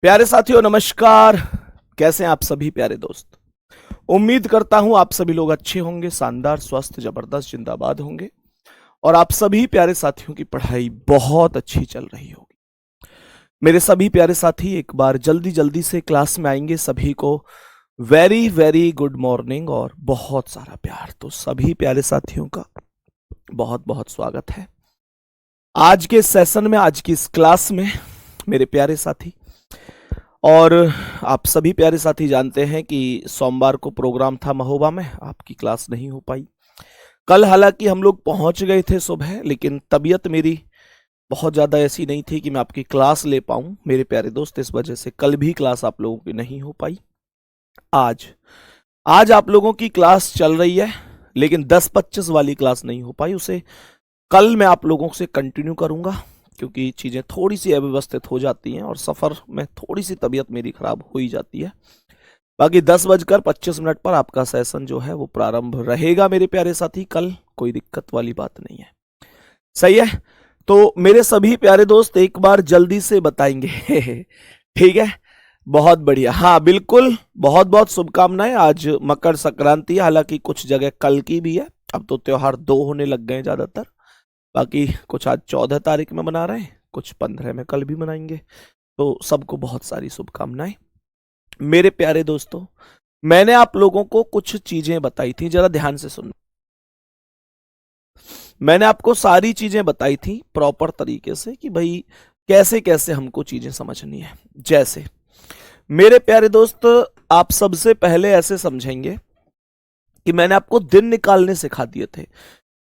प्यारे साथियों नमस्कार। कैसे हैं आप सभी प्यारे दोस्त। उम्मीद करता हूं आप सभी लोग अच्छे होंगे, शानदार, स्वस्थ, जबरदस्त, जिंदाबाद होंगे और आप सभी प्यारे साथियों की पढ़ाई बहुत अच्छी चल रही होगी। मेरे सभी प्यारे साथी एक बार जल्दी जल्दी से क्लास में आएंगे। सभी को वेरी वेरी गुड मॉर्निंग और बहुत सारा प्यार। तो सभी प्यारे साथियों का बहुत बहुत स्वागत है आज के सेशन में, आज की इस क्लास में मेरे प्यारे साथी। और आप सभी प्यारे साथी जानते हैं कि सोमवार को प्रोग्राम था महोबा में, आपकी क्लास नहीं हो पाई। कल हालांकि हम लोग पहुंच गए थे सुबह, लेकिन तबीयत मेरी बहुत ज़्यादा ऐसी नहीं थी कि मैं आपकी क्लास ले पाऊं मेरे प्यारे दोस्त। इस वजह से कल भी क्लास आप लोगों की नहीं हो पाई। आज आज आप लोगों की क्लास चल रही है, लेकिन 10-25 वाली क्लास नहीं हो पाई। उसे कल मैं आप लोगों से कंटिन्यू करूंगा, क्योंकि चीज़ें थोड़ी सी अव्यवस्थित हो जाती हैं और सफ़र में थोड़ी सी तबीयत मेरी खराब हो ही जाती है। बाकी 10:25 पर आपका सेशन जो है वो प्रारंभ रहेगा मेरे प्यारे साथी। कल कोई दिक्कत वाली बात नहीं है, सही है। तो मेरे सभी प्यारे दोस्त एक बार जल्दी से बताएंगे ठीक है, बहुत बढ़िया। हाँ बिल्कुल, बहुत बहुत शुभकामनाएं। आज मकर संक्रांति है, हालांकि कुछ जगह कल की भी है। अब तो त्योहार दो होने लग गए हैं ज्यादातर। बाकी कुछ आज 14 तारीख में मना रहे हैं, कुछ 15 में, कल भी मनाएंगे। तो सबको बहुत सारी शुभकामनाएं। मेरे प्यारे दोस्तों, मैंने आप लोगों को कुछ चीजें बताई थी, जरा ध्यान से सुनना। मैंने आपको सारी चीजें बताई थी प्रॉपर तरीके से कि भाई कैसे कैसे हमको चीजें समझनी है। जैसे मेरे प्यारे दोस्त, आप सबसे पहले ऐसे समझेंगे कि मैंने आपको दिन निकालने सिखा दिए थे।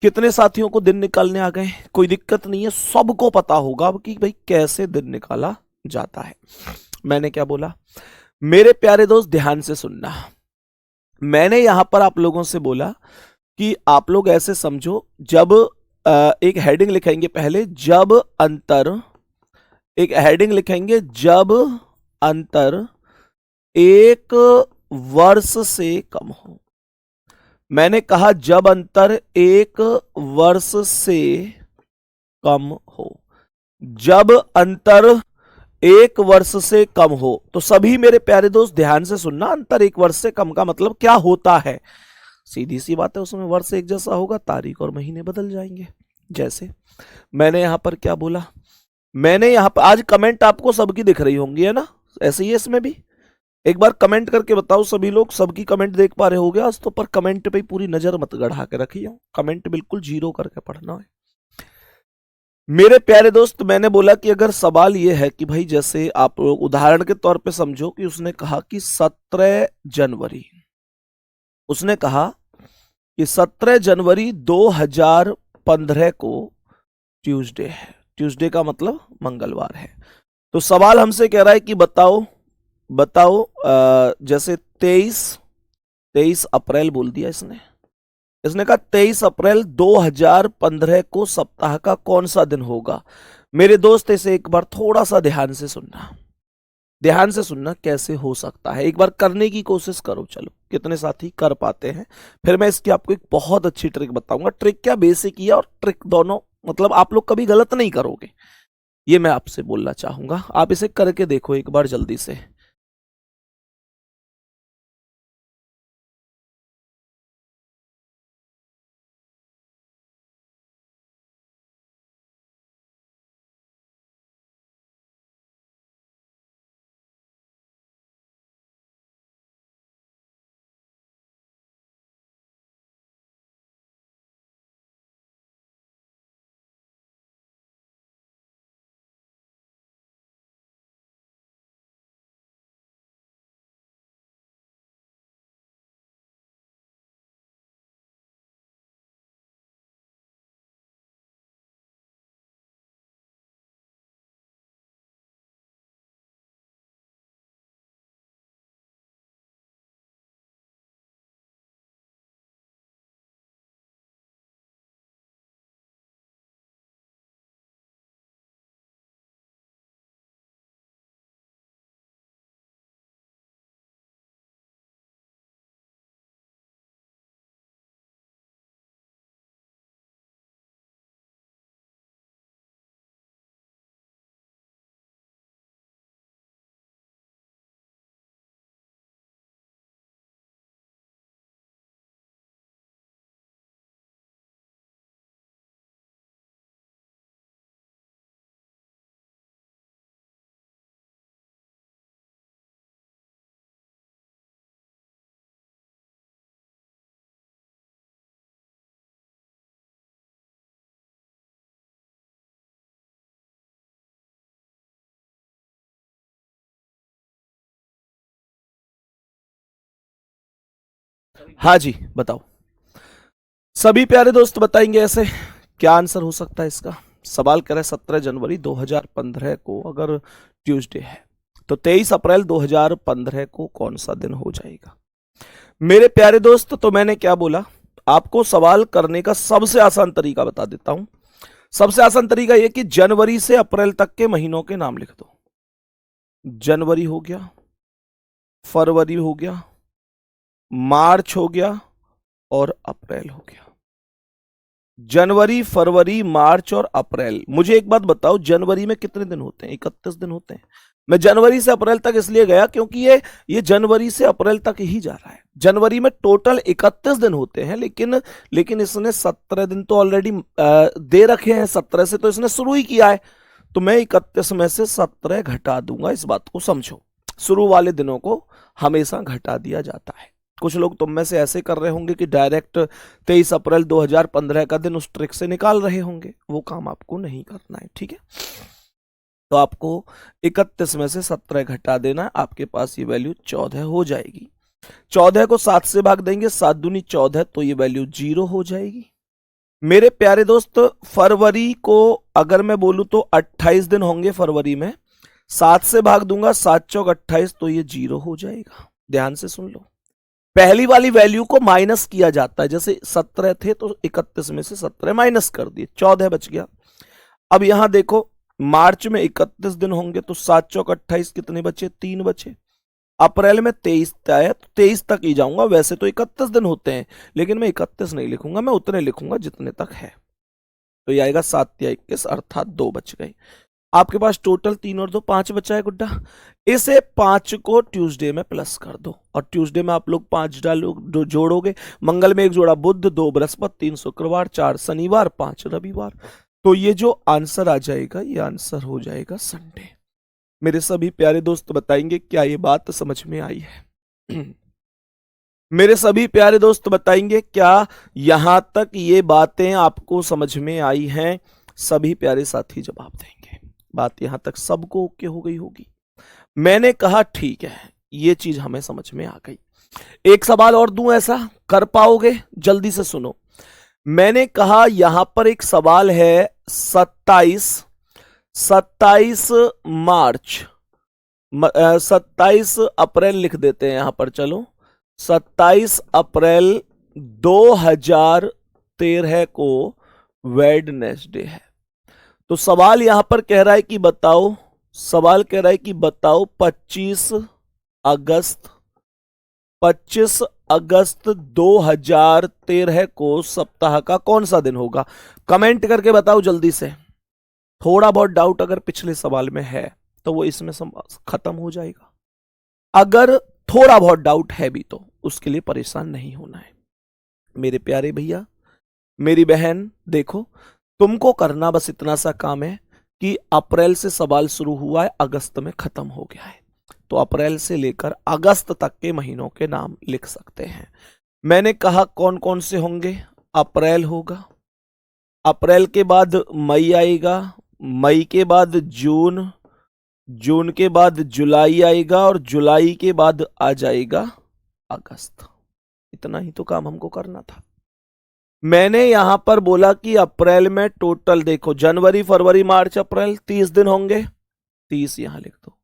कितने साथियों को दिन निकालने आ गए? कोई दिक्कत नहीं है, सबको पता होगा कि भाई कैसे दिन निकाला जाता है। मैंने क्या बोला मेरे प्यारे दोस्त, ध्यान से सुनना। मैंने यहां पर आप लोगों से बोला कि आप लोग ऐसे समझो, जब एक हेडिंग लिखेंगे पहले, जब अंतर, एक हेडिंग लिखेंगे जब अंतर एक वर्ष से कम हो। मैंने कहा जब अंतर एक वर्ष से कम हो। जब अंतर एक वर्ष से कम हो, तो सभी मेरे प्यारे दोस्त ध्यान से सुनना। अंतर एक वर्ष से कम का मतलब क्या होता है? सीधी सी बात है, उसमें वर्ष एक जैसा होगा, तारीख और महीने बदल जाएंगे। जैसे मैंने यहां पर क्या बोला, मैंने यहां पर, आज कमेंट आपको सबकी दिख रही होंगी, है ना? ऐसे ही है इसमें भी। एक बार कमेंट करके बताओ सभी लोग, सबकी कमेंट देख पा रहे होगे आज तो। पर कमेंट पे पूरी नजर मत गढ़ा के रखिए, कमेंट बिल्कुल जीरो करके पढ़ना है मेरे प्यारे दोस्त। मैंने बोला कि अगर सवाल यह है कि भाई, जैसे आप लोग उदाहरण के तौर पे समझो कि उसने कहा कि 17 जनवरी, उसने कहा कि 17 जनवरी 2015 को ट्यूसडे है। ट्यूसडे का मतलब मंगलवार है। तो सवाल हमसे कह रहा है कि बताओ, बताओ जैसे 23 अप्रैल बोल दिया इसने। इसने कहा 23 अप्रैल 2015 को सप्ताह का कौन सा दिन होगा? मेरे दोस्त इसे एक बार थोड़ा सा ध्यान से सुनना, ध्यान से सुनना। कैसे हो सकता है, एक बार करने की कोशिश करो। चलो कितने साथी कर पाते हैं, फिर मैं इसकी आपको एक बहुत अच्छी ट्रिक बताऊंगा। ट्रिक क्या, बेसिक ही है और ट्रिक दोनों, मतलब आप लोग कभी गलत नहीं करोगे, ये मैं आपसे बोलना चाहूंगा। आप इसे करके देखो एक बार जल्दी से। हाँ जी बताओ। सभी प्यारे दोस्त बताएंगे ऐसे क्या आंसर हो सकता है इसका। सवाल कर रहे 17 जनवरी 2015 को अगर ट्यूसडे है तो 23 अप्रैल 2015 को कौन सा दिन हो जाएगा। मेरे प्यारे दोस्त तो मैंने क्या बोला, आपको सवाल करने का सबसे आसान तरीका बता देता हूं। सबसे आसान तरीका यह कि जनवरी से अप्रैल तक के महीनों के नाम लिख दो। जनवरी हो गया, फरवरी हो गया, मार्च हो गया और अप्रैल हो गया। जनवरी, फरवरी, मार्च और अप्रैल। मुझे एक बात बताओ, जनवरी में कितने दिन होते हैं? 31 दिन होते हैं। मैं जनवरी से अप्रैल तक इसलिए गया क्योंकि ये जनवरी से अप्रैल तक ही जा रहा है। जनवरी में टोटल 31 दिन होते हैं, लेकिन इसने 17 दिन तो ऑलरेडी दे रखे हैं। 17 से तो इसने शुरू ही किया है, तो मैं 31 में से 17 घटा दूंगा। इस बात को समझो, शुरू वाले दिनों को हमेशा घटा दिया जाता है। कुछ लोग तुम में से ऐसे कर रहे होंगे कि डायरेक्ट 23 अप्रैल 2015 का दिन उस ट्रिक से निकाल रहे होंगे। वो काम आपको नहीं करना है, ठीक है। तो आपको 31 में से 17 घटा देना, आपके पास ये वैल्यू 14 हो जाएगी। 14 को 7 से भाग देंगे, 7 दूनी 14, तो ये वैल्यू 0 हो जाएगी। मेरे प्यारे दोस्त, फरवरी को अगर मैं बोलूं तो 28 दिन होंगे फरवरी में। 7 से भाग दूंगा, 7 चौक 28, तो ये 0 हो जाएगा। ध्यान से सुन लो, पहली वाली वैल्यू को माइनस किया जाता है। जैसे 17 थे तो 31 में से 17 माइनस कर दिए, 14 बच गया। अब यहां देखो, मार्च में 31 दिन होंगे तो 7 चौक 28, कितने बचे? 3 बचे। अप्रैल में 23 आया तो 23 तक ही जाऊंगा। वैसे तो 31 दिन होते हैं, लेकिन मैं 31 नहीं लिखूंगा, मैं उतने लिखूंगा जितने तक है। तो ये आएगा 7 या 21, अर्थात 2 बच गए। आपके पास टोटल 3 और 2 5 बचा है गुड्डा। इसे 5 को ट्यूसडे में प्लस कर दो, और ट्यूसडे में आप लोग 5 डालो, जोड़ोगे। मंगल में 1 जोड़ा बुध, 2 बृहस्पति, 3 शुक्रवार, 4 शनिवार, 5 रविवार। तो ये जो आंसर आ जाएगा, ये आंसर हो जाएगा संडे। मेरे सभी प्यारे दोस्त बताएंगे क्या ये बात समझ में आई है? मेरे सभी प्यारे दोस्त बताएंगे क्या यहां तक ये बातें आपको समझ में आई हैं? सभी प्यारे साथी जवाब देंगे। बात यहां तक सबको ओके हो गई होगी। मैंने कहा ठीक है, ये चीज हमें समझ में आ गई। एक सवाल और दूं, ऐसा कर पाओगे? जल्दी से सुनो। मैंने कहा यहां पर एक सवाल है 27 मार्च, 27 अप्रैल लिख देते हैं यहां पर। चलो, 27 अप्रैल 2013 को वेडनेसडे है। तो सवाल यहां पर कह रहा है कि बताओ, सवाल कह रहा है कि बताओ 25 अगस्त 2013 को सप्ताह का कौन सा दिन होगा? कमेंट करके बताओ जल्दी से। थोड़ा बहुत डाउट अगर पिछले सवाल में है तो वो इसमें खत्म हो जाएगा। अगर थोड़ा बहुत डाउट है भी तो उसके लिए परेशान नहीं होना है। मेरे प्यारे भैया, मेरी बहन, देखो, तुमको करना बस इतना सा काम है कि अप्रैल से सवाल शुरू हुआ है, अगस्त में खत्म हो गया है, तो अप्रैल से लेकर अगस्त तक के महीनों के नाम लिख सकते हैं। मैंने कहा कौन कौन से होंगे। अप्रैल होगा, अप्रैल के बाद मई आएगा, मई के बाद जून, जून के बाद जुलाई आएगा, और जुलाई के बाद आ जाएगा अगस्त। इतना ही तो काम हमको करना था। मैंने यहां पर बोला कि अप्रैल में टोटल देखो, जनवरी, फरवरी, मार्च, अप्रैल 30 दिन होंगे, 30 यहां लिख दो।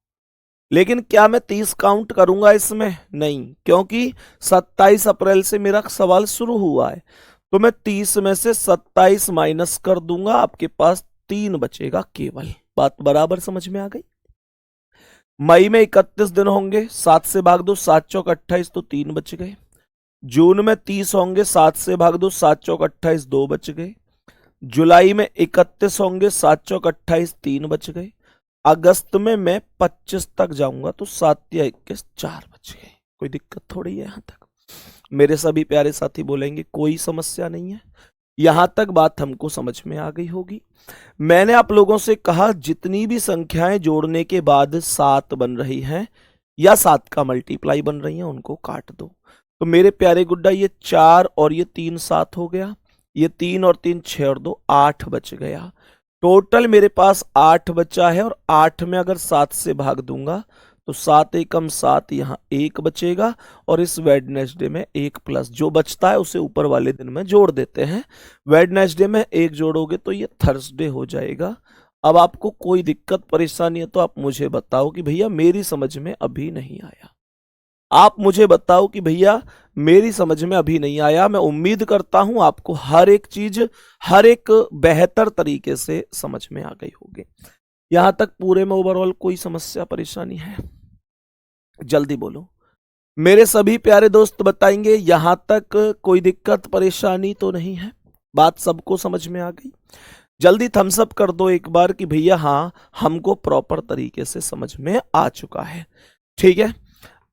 लेकिन क्या मैं 30 काउंट करूंगा इसमें? नहीं, क्योंकि 27 अप्रैल से मेरा सवाल शुरू हुआ है, तो मैं 30 में से 27 माइनस कर दूंगा, आपके पास 3 बचेगा केवल। बात बराबर समझ में आ गई? मई में 31 दिन होंगे, 7 से भाग दो, 7 चौक 28, तो 3 बच गए। जून में 30 होंगे, 7 से भाग दो, 7 चौक 28, 2 बच गए। जुलाई में 31 होंगे, 7 चौक 28, 3 बच गए। अगस्त में मैं 25 तक जाऊंगा, तो 7 या 21, 4 बच गए। कोई दिक्कत थोड़ी है यहां तक। मेरे सभी प्यारे साथी बोलेंगे कोई समस्या नहीं है। यहां तक बात हमको समझ में आ गई होगी। मैंने आप लोगों से कहा जितनी भी संख्याएं जोड़ने के बाद 7 बन रही हैं या 7 का मल्टीप्लाई बन रही हैं, उनको काट दो। तो मेरे प्यारे गुड्डा, ये 4 और ये 3 7 हो गया, ये 3 और 3 6 और 2 8 बच गया। टोटल मेरे पास 8 बचा है, और 8 में अगर 7 से भाग दूंगा तो 7 एकम 7, यहाँ 1 बचेगा और इस वेडनेसडे में 1 प्लस जो बचता है उसे ऊपर वाले दिन में जोड़ देते हैं। वेडनेसडे में 1 जोड़ोगे तो ये थर्सडे हो जाएगा। अब आपको कोई दिक्कत परेशानी है तो आप मुझे बताओ कि भैया मेरी समझ में अभी नहीं आया। आप मुझे बताओ कि भैया मेरी समझ में अभी नहीं आया। मैं उम्मीद करता हूं आपको हर एक चीज हर एक बेहतर तरीके से समझ में आ गई होगी। यहां तक पूरे में ओवरऑल कोई समस्या परेशानी है? जल्दी बोलो। मेरे सभी प्यारे दोस्त बताएंगे यहां तक कोई दिक्कत परेशानी तो नहीं है? बात सबको समझ में आ गई? जल्दी थम्स अप कर दो एक बार कि भैया हाँ हमको प्रॉपर तरीके से समझ में आ चुका है। ठीक है,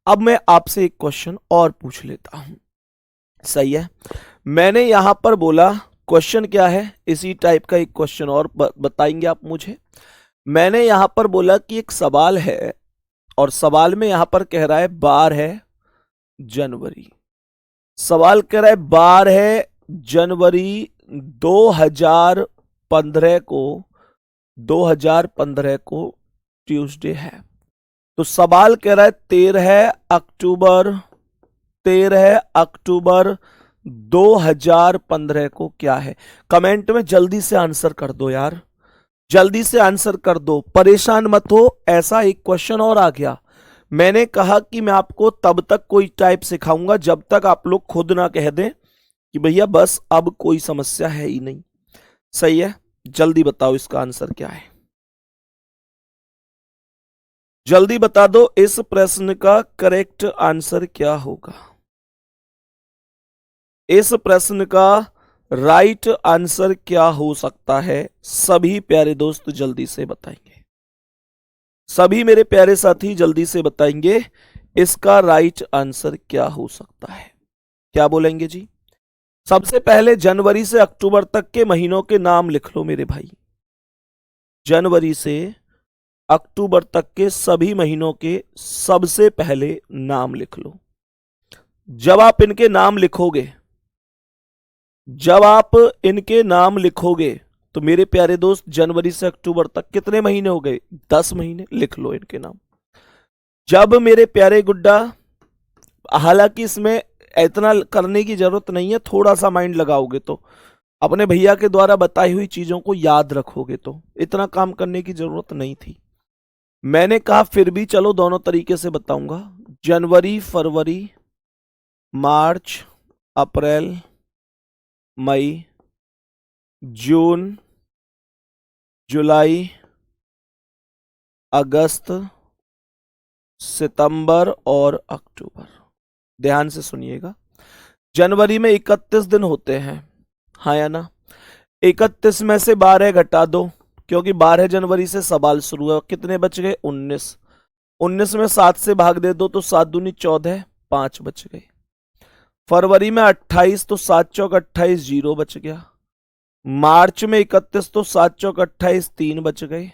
अब मैं आपसे एक क्वेश्चन और पूछ लेता हूं। सही है, मैंने यहां पर बोला क्वेश्चन क्या है, इसी टाइप का एक क्वेश्चन और बताएंगे आप मुझे। मैंने यहां पर बोला कि एक सवाल है और सवाल में यहां पर कह रहा है 12 जनवरी। सवाल कह रहा है 12 जनवरी 2015 को ट्यूसडे है। तो सवाल कह रहा है 13 अक्टूबर 2015 को क्या है? कमेंट में जल्दी से आंसर कर दो यार, जल्दी से आंसर कर दो, परेशान मत हो। ऐसा एक क्वेश्चन और आ गया। मैंने कहा कि मैं आपको तब तक कोई टाइप सिखाऊंगा जब तक आप लोग खुद ना कह दें कि भैया बस अब कोई समस्या है ही नहीं। सही है, जल्दी बताओ इसका आंसर क्या है? जल्दी बता दो इस प्रश्न का करेक्ट आंसर क्या होगा। इस प्रश्न का राइट आंसर क्या हो सकता है? सभी प्यारे दोस्त जल्दी से बताएंगे, सभी मेरे प्यारे साथी जल्दी से बताएंगे इसका राइट आंसर क्या हो सकता है। क्या बोलेंगे जी? सबसे पहले जनवरी से अक्टूबर तक के महीनों के नाम लिख लो मेरे भाई। जनवरी से अक्टूबर तक के सभी महीनों के सबसे पहले नाम लिख लो। जब आप इनके नाम लिखोगे तो मेरे प्यारे दोस्त जनवरी से अक्टूबर तक कितने महीने हो गए? 10 महीने। लिख लो इनके नाम। जब मेरे प्यारे गुड्डा, हालांकि इसमें इतना करने की जरूरत नहीं है, थोड़ा सा माइंड लगाओगे तो अपने भैया के द्वारा बताई हुई चीजों को याद रखोगे तो इतना काम करने की जरूरत नहीं थी। मैंने कहा फिर भी चलो दोनों तरीके से बताऊंगा। जनवरी, फरवरी, मार्च, अप्रैल, मई, जून, जुलाई, अगस्त, सितंबर और अक्टूबर। ध्यान से सुनिएगा। जनवरी में 31 दिन होते हैं, हाँ या ना? 31 में से 12 घटा दो, क्योंकि 12 जनवरी से सवाल शुरू हुआ। कितने बच गए? 19। 19 में 7 से भाग दे दो तो 7 दूनी 14, 5 बच गए। फरवरी में 28 तो 7 चौक 28, 0 बच गया। मार्च में 31 तो 7 चौक 28, 3 बच गए।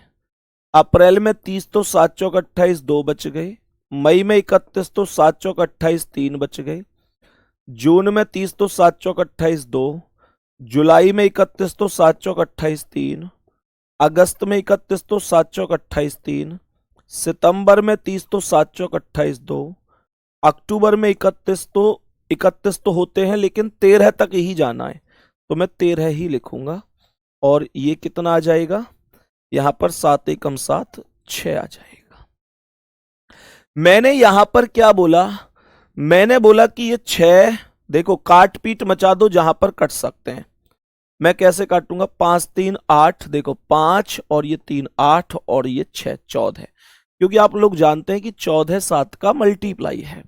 अप्रैल में 30 तो 7 चौक 28, 2 बच गए। मई में 31 तो 7 चौक 28, 3 बच गए। जून में 30 तो 7 चौक 28, 2। जुलाई में 31 तो 7 चौक 28, 3। अगस्त में 31 तो 7 चौक 28, 3। सितंबर में 30 तो 7 चौक 28, 2। अक्टूबर में 31 तो होते हैं लेकिन 13 तक ही जाना है तो मैं 13 ही लिखूंगा। और ये कितना आ जाएगा? यहां पर 7 एकम 7, 6 आ जाएगा। मैंने यहां पर क्या बोला? मैंने बोला कि ये 6, देखो काट पीट मचा दो जहां पर कट सकते हैं। मैं कैसे काटूंगा? 5 3 8, देखो 5 और ये 3 8 और ये 6 14, क्योंकि आप लोग जानते हैं कि 14 7 का मल्टीप्लाई है।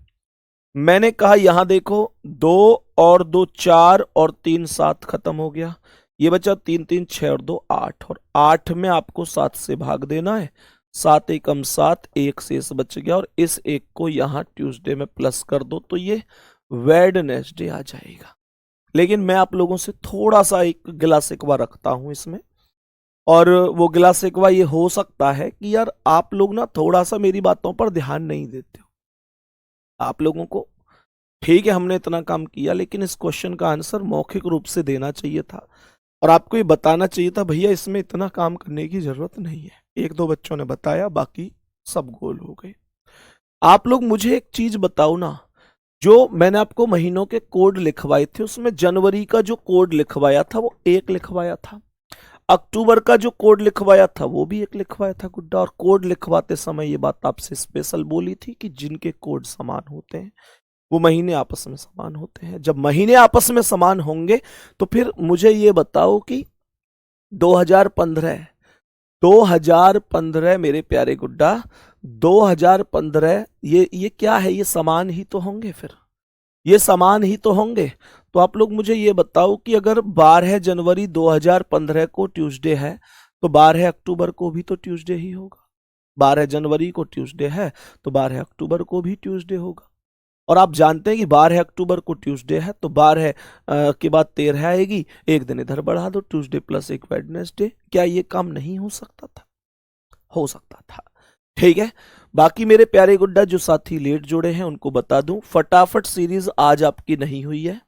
मैंने कहा यहां देखो 2 और 2 4 और 3 7, खत्म हो गया। ये बचा 3 3 6 और 2 8, और 8 में आपको 7 से भाग देना है। 7 एकम 7, 1 शेष बच गया और इस 1 को यहां ट्यूसडे में प्लस कर दो तो ये वेडनेसडे आ जाएगा। लेकिन मैं आप लोगों से थोड़ा सा एक गिला शिकवा रखता हूं इसमें, और वो गिला शिकवा ये हो सकता है कि यार आप लोग ना थोड़ा सा मेरी बातों पर ध्यान नहीं देते हो। आप लोगों को ठीक है हमने इतना काम किया, लेकिन इस क्वेश्चन का आंसर मौखिक रूप से देना चाहिए था और आपको ये बताना चाहिए था भैया इसमें इतना काम करने की जरूरत नहीं है। 1 2 बच्चों ने बताया, बाकी सब गोल हो गए। आप लोग मुझे एक चीज बताओ ना, जो मैंने आपको महीनों के कोड लिखवाए थे उसमें जनवरी का जो कोड लिखवाया था वो एक लिखवाया था, अक्टूबर का जो कोड लिखवाया था वो भी एक लिखवाया था गुड्डा। और कोड लिखवाते समय ये बात आपसे स्पेशल बोली थी कि जिनके कोड समान होते हैं वो महीने आपस में समान होते हैं। जब महीने आपस में समान होंगे तो फिर मुझे ये बताओ कि 2015 2015 मेरे प्यारे गुड्डा, 2015 ये क्या है? ये समान ही तो होंगे, फिर ये समान ही तो होंगे। तो आप लोग मुझे ये बताओ कि अगर 12 जनवरी 2015 को ट्यूसडे है तो 12 अक्टूबर को भी तो ट्यूसडे ही होगा। 12 जनवरी को ट्यूसडे है तो 12 अक्टूबर को भी ट्यूसडे होगा। और आप जानते हैं कि 12 अक्टूबर को ट्यूसडे है तो 12 के बाद 13 आएगी, एक दिन इधर बढ़ा दो, ट्यूसडे प्लस एक वेडनेसडे। क्या ये काम नहीं हो सकता था? हो सकता था। ठीक है, बाकी मेरे प्यारे गुड्डा जो साथी लेट जुड़े हैं उनको बता दूं, फटाफट सीरीज आज आपकी नहीं हुई है,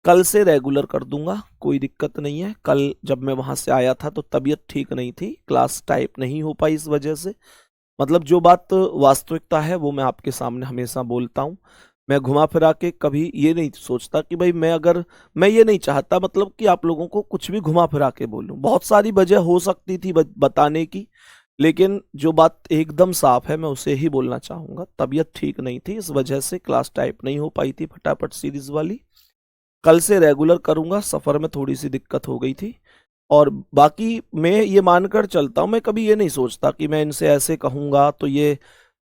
कल से रेगुलर कर दूंगा, कोई दिक्कत नहीं है। कल जब मैं वहां से आया था तो तबीयत ठीक नहीं थी, क्लास टाइप नहीं हो पाई इस वजह से। मतलब जो बात वास्तविकता है वो मैं आपके सामने हमेशा बोलता हूं। मैं घुमा फिरा के कभी ये नहीं सोचता कि भाई मैं ये नहीं चाहता मतलब कि आप लोगों को कुछ भी घुमा फिरा के बोलूं। बहुत सारी वजह हो सकती थी बताने की, लेकिन जो बात एकदम साफ है मैं उसे ही बोलना चाहूंगा। तबीयत ठीक नहीं थी, इस वजह से क्लास टाइप नहीं हो पाई थी फटाफट सीरीज वाली। कल से रेगुलर करूंगा, सफर में थोड़ी सी दिक्कत हो गई थी। और बाकी मैं ये मानकर चलता हूं, मैं कभी ये नहीं सोचता कि मैं इनसे ऐसे कहूंगा तो ये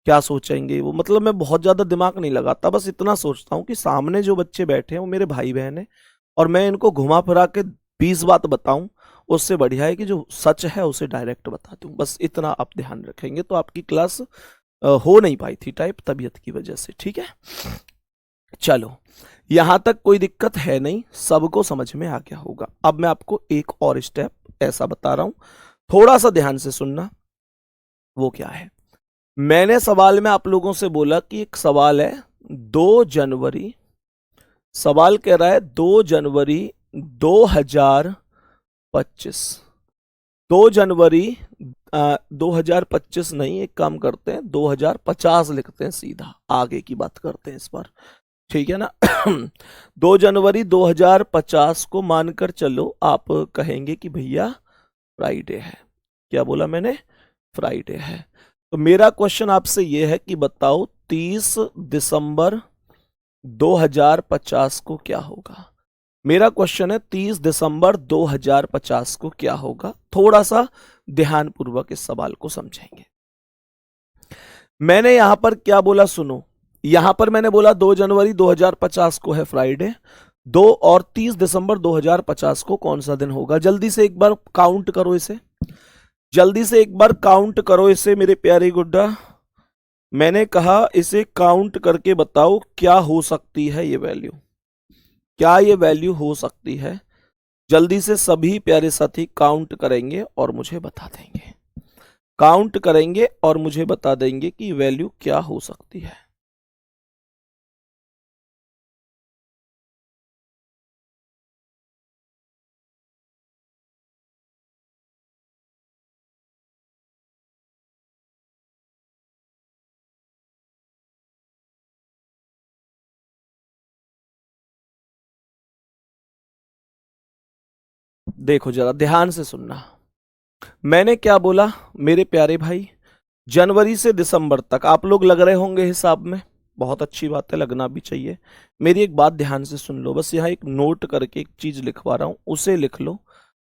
क्या सोचेंगे वो, मतलब मैं बहुत ज्यादा दिमाग नहीं लगाता। बस इतना सोचता हूँ कि सामने जो बच्चे बैठे हैं वो मेरे भाई बहन हैं और मैं इनको घुमा फिरा के 20 बात बताऊं, उससे बढ़िया है कि जो सच है उसे डायरेक्ट बता दूं। बस इतना आप ध्यान रखेंगे तो आपकी क्लास हो नहीं पाई थी टाइप तबीयत की वजह से। ठीक है, चलो यहां तक कोई दिक्कत है नहीं, सबको समझ में आ गया होगा। अब मैं आपको एक और स्टेप ऐसा बता रहा हूं, थोड़ा सा ध्यान से सुनना। वो क्या है? मैंने सवाल में आप लोगों से बोला कि एक सवाल है 2 जनवरी, सवाल कह रहा है 2 जनवरी 2025। 2 जनवरी 2025 नहीं, एक काम करते हैं 2050 लिखते हैं, सीधा आगे की बात करते हैं इस बार। ठीक है ना? 2 जनवरी 2050 को मानकर चलो आप कहेंगे कि भैया फ्राइडे है। क्या बोला मैंने? फ्राइडे है। तो मेरा क्वेश्चन आपसे यह है कि बताओ 30 दिसंबर 2050 को क्या होगा? मेरा क्वेश्चन है 30 दिसंबर 2050 को क्या होगा? थोड़ा सा ध्यानपूर्वक इस सवाल को समझेंगे। मैंने यहां पर क्या बोला सुनो, यहां पर मैंने बोला 2 जनवरी 2050 को है फ्राइडे, 2 और 30 दिसंबर 2050 को कौन सा दिन होगा? जल्दी से एक बार काउंट करो इसे, जल्दी से एक बार काउंट करो इसे मेरे प्यारे गुड्डा। मैंने कहा इसे काउंट करके बताओ क्या हो सकती है ये वैल्यू, क्या ये वैल्यू हो सकती है? जल्दी से सभी प्यारे साथी काउंट करेंगे और मुझे बता देंगे, काउंट करेंगे और मुझे बता देंगे कि वैल्यू क्या हो सकती है। देखो जरा ध्यान से सुनना, मैंने क्या बोला मेरे प्यारे भाई? जनवरी से दिसंबर तक आप लोग लग रहे होंगे हिसाब में, बहुत अच्छी बात है, लगना भी चाहिए। मेरी एक बात ध्यान से सुन लो, बस यहाँ एक नोट करके एक चीज लिखवा रहा हूं, उसे लिख लो।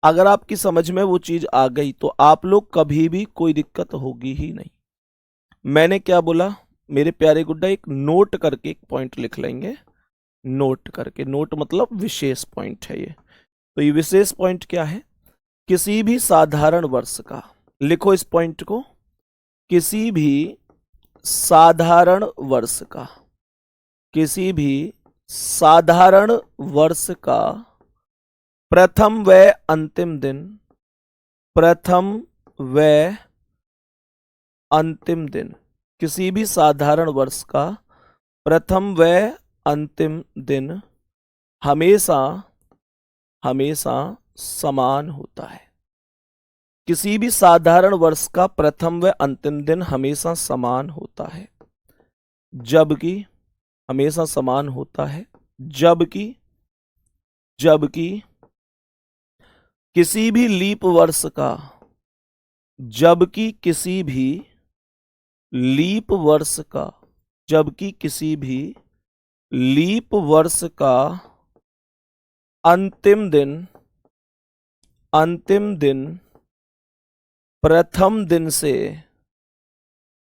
अगर आपकी समझ में वो चीज आ गई तो आप लोग कभी भी कोई दिक्कत होगी ही नहीं। मैंने क्या बोला मेरे प्यारे गुड्डा? एक नोट करके एक पॉइंट लिख लेंगे, नोट करके, नोट मतलब विशेष पॉइंट है ये। तो ये विशेष पॉइंट क्या है? किसी भी साधारण वर्ष का, लिखो इस पॉइंट को, किसी भी साधारण वर्ष का, किसी भी साधारण वर्ष का प्रथम व अंतिम दिन, प्रथम व अंतिम दिन, किसी भी साधारण वर्ष का प्रथम व अंतिम दिन हमेशा हमेशा समान होता है। किसी भी साधारण वर्ष का प्रथम व अंतिम दिन हमेशा समान होता है। जबकि हमेशा समान होता है, जबकि जबकि किसी भी लीप वर्ष का, जबकि किसी भी लीप वर्ष का, जबकि किसी भी लीप वर्ष का अंतिम दिन, अंतिम दिन प्रथम दिन से,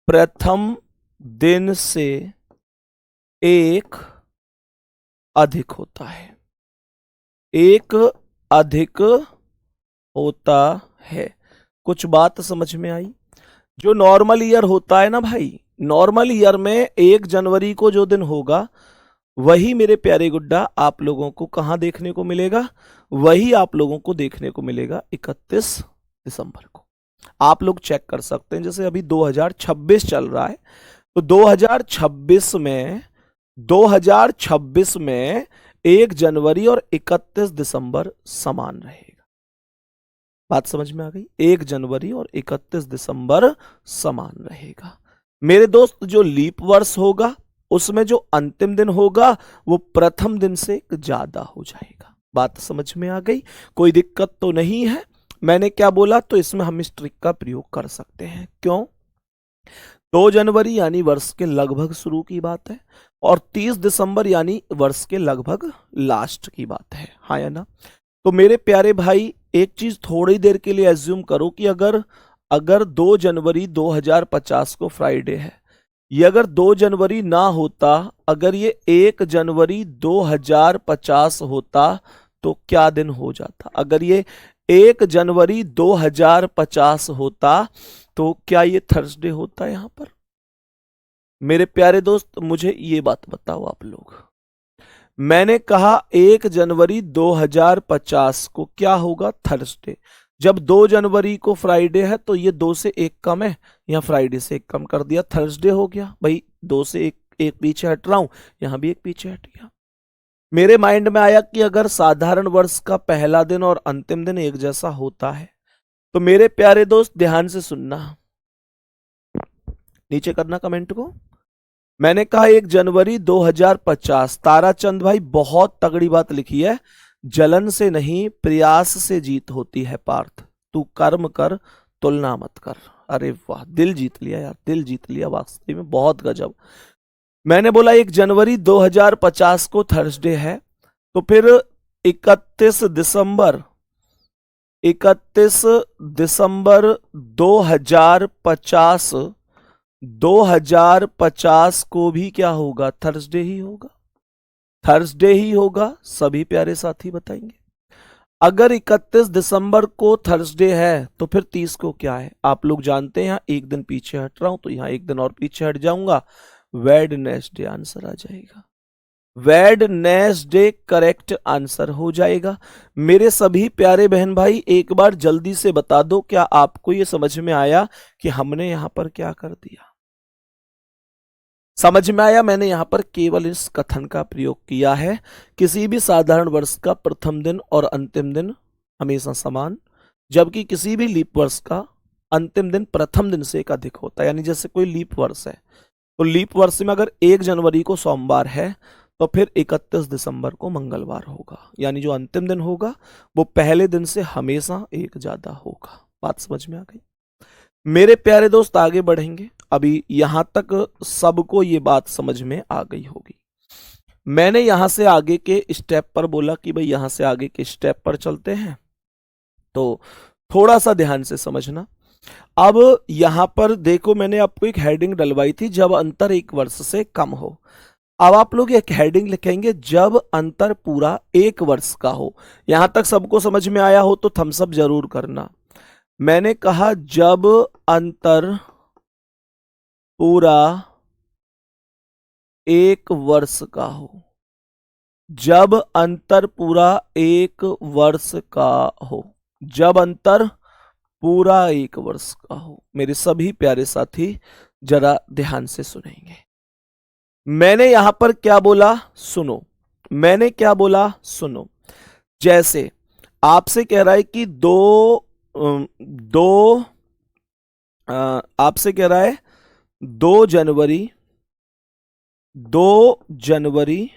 प्रथम दिन से एक अधिक होता है, एक अधिक होता है। कुछ बात समझ में आई? जो नॉर्मल ईयर होता है ना भाई, नॉर्मल ईयर में 1 जनवरी को जो दिन होगा वही मेरे प्यारे गुड्डा आप लोगों को कहां देखने को मिलेगा? वही आप लोगों को देखने को मिलेगा 31 दिसंबर को। आप लोग चेक कर सकते हैं, जैसे अभी 2026 चल रहा है, तो 2026 में 1 जनवरी और 31 दिसंबर समान रहेगा। बात समझ में आ गई? 1 जनवरी और 31 दिसंबर समान रहेगा। मेरे दोस्त, जो लीप वर्ष होगा उसमें जो अंतिम दिन होगा वो प्रथम दिन से ज्यादा हो जाएगा। बात समझ में आ गई? कोई दिक्कत तो नहीं है? मैंने क्या बोला, तो इसमें हम इस ट्रिक का प्रयोग कर सकते हैं। क्यों? 2 जनवरी यानी वर्ष के लगभग शुरू की बात है, और 30 दिसंबर यानी वर्ष के लगभग लास्ट की बात है, हाँ या ना? तो मेरे प्यारे भाई, एक चीज थोड़ी देर के लिए एज्यूम करो कि अगर 2 जनवरी 2050 को फ्राइडे है, ये अगर 2 जनवरी ना होता, अगर ये 1 जनवरी 2050 होता तो क्या दिन हो जाता? अगर ये 1 जनवरी 2050 होता तो क्या ये थर्सडे होता यहां पर? मेरे प्यारे दोस्त, मुझे ये बात बताओ आप लोग। मैंने कहा 1 जनवरी 2050 को क्या होगा? थर्सडे। जब 2 जनवरी को फ्राइडे है तो ये 2 से 1 कम है, यहां फ्राइडे से 1 कम कर दिया, थर्सडे हो गया भाई। 2 से 1 पीछे हट रहा हूं, यहां भी 1 पीछे हट गया। मेरे माइंड में आया कि अगर साधारण वर्ष का पहला दिन और अंतिम दिन एक जैसा होता है, तो मेरे प्यारे दोस्त ध्यान से सुनना, नीचे करना कमेंट को। मैंने कहा 1 जनवरी 2050, ताराचंद भाई बहुत तगड़ी बात लिखी है। जलन से नहीं प्रयास से जीत होती है पार्थ, तू कर्म कर तुलना मत कर। अरे वाह, दिल जीत लिया यार, दिल जीत लिया वास्तव में, बहुत गजब। मैंने बोला 1 जनवरी 2050 को थर्सडे है, तो फिर 31 दिसंबर 31 दिसंबर 2050 2050 को भी क्या होगा? थर्सडे ही होगा, थर्सडे ही होगा। सभी प्यारे साथी बताएंगे। अगर 31 दिसंबर को थर्सडे है तो फिर 30 को क्या है? आप लोग जानते हैं, यहां 1 दिन पीछे हट रहा हूं तो यहां 1 दिन और पीछे हट जाऊंगा, वेडनेसडे आंसर आ जाएगा। वेडनेसडे करेक्ट आंसर हो जाएगा। मेरे सभी प्यारे बहन भाई, एक बार जल्दी से बता दो, क्या आपको यह समझ में आया कि हमने यहां पर क्या कर दिया? समझ में आया? मैंने यहां पर केवल इस कथन का प्रयोग किया है, किसी भी साधारण वर्ष का प्रथम दिन और अंतिम दिन हमेशा समान, जबकि किसी भी लीप वर्ष का अंतिम दिन प्रथम दिन से एक अधिक होता है। यानी जैसे कोई लीप वर्ष है, तो लीप वर्ष में अगर 1 जनवरी को सोमवार है तो फिर 31 दिसंबर को मंगलवार होगा, यानी जो अंतिम दिन होगा वो पहले दिन से हमेशा एक ज्यादा होगा। बात समझ में आ गई? मेरे प्यारे दोस्त, आगे बढ़ेंगे। अभी यहां तक सबको ये बात समझ में आ गई होगी। मैंने यहां से आगे के स्टेप पर बोला कि भाई यहां से आगे के स्टेप पर चलते हैं, तो थोड़ा सा ध्यान से समझना। अब यहां पर देखो, मैंने आपको एक हेडिंग डलवाई थी, जब अंतर 1 वर्ष से कम हो। अब आप लोग एक हेडिंग लिखेंगे, जब अंतर पूरा 1 वर्ष का हो। यहां तक सबको समझ में आया हो तो थम्स अप जरूर करना। मैंने कहा जब अंतर पूरा 1 वर्ष का हो, जब अंतर पूरा 1 वर्ष का हो, जब अंतर पूरा 1 वर्ष का हो। मेरे सभी प्यारे साथी जरा ध्यान से सुनेंगे। मैंने यहां पर क्या बोला? सुनो, मैंने क्या बोला? सुनो। जैसे आपसे कह रहा है कि आपसे कह रहा है 2 जनवरी जनवरी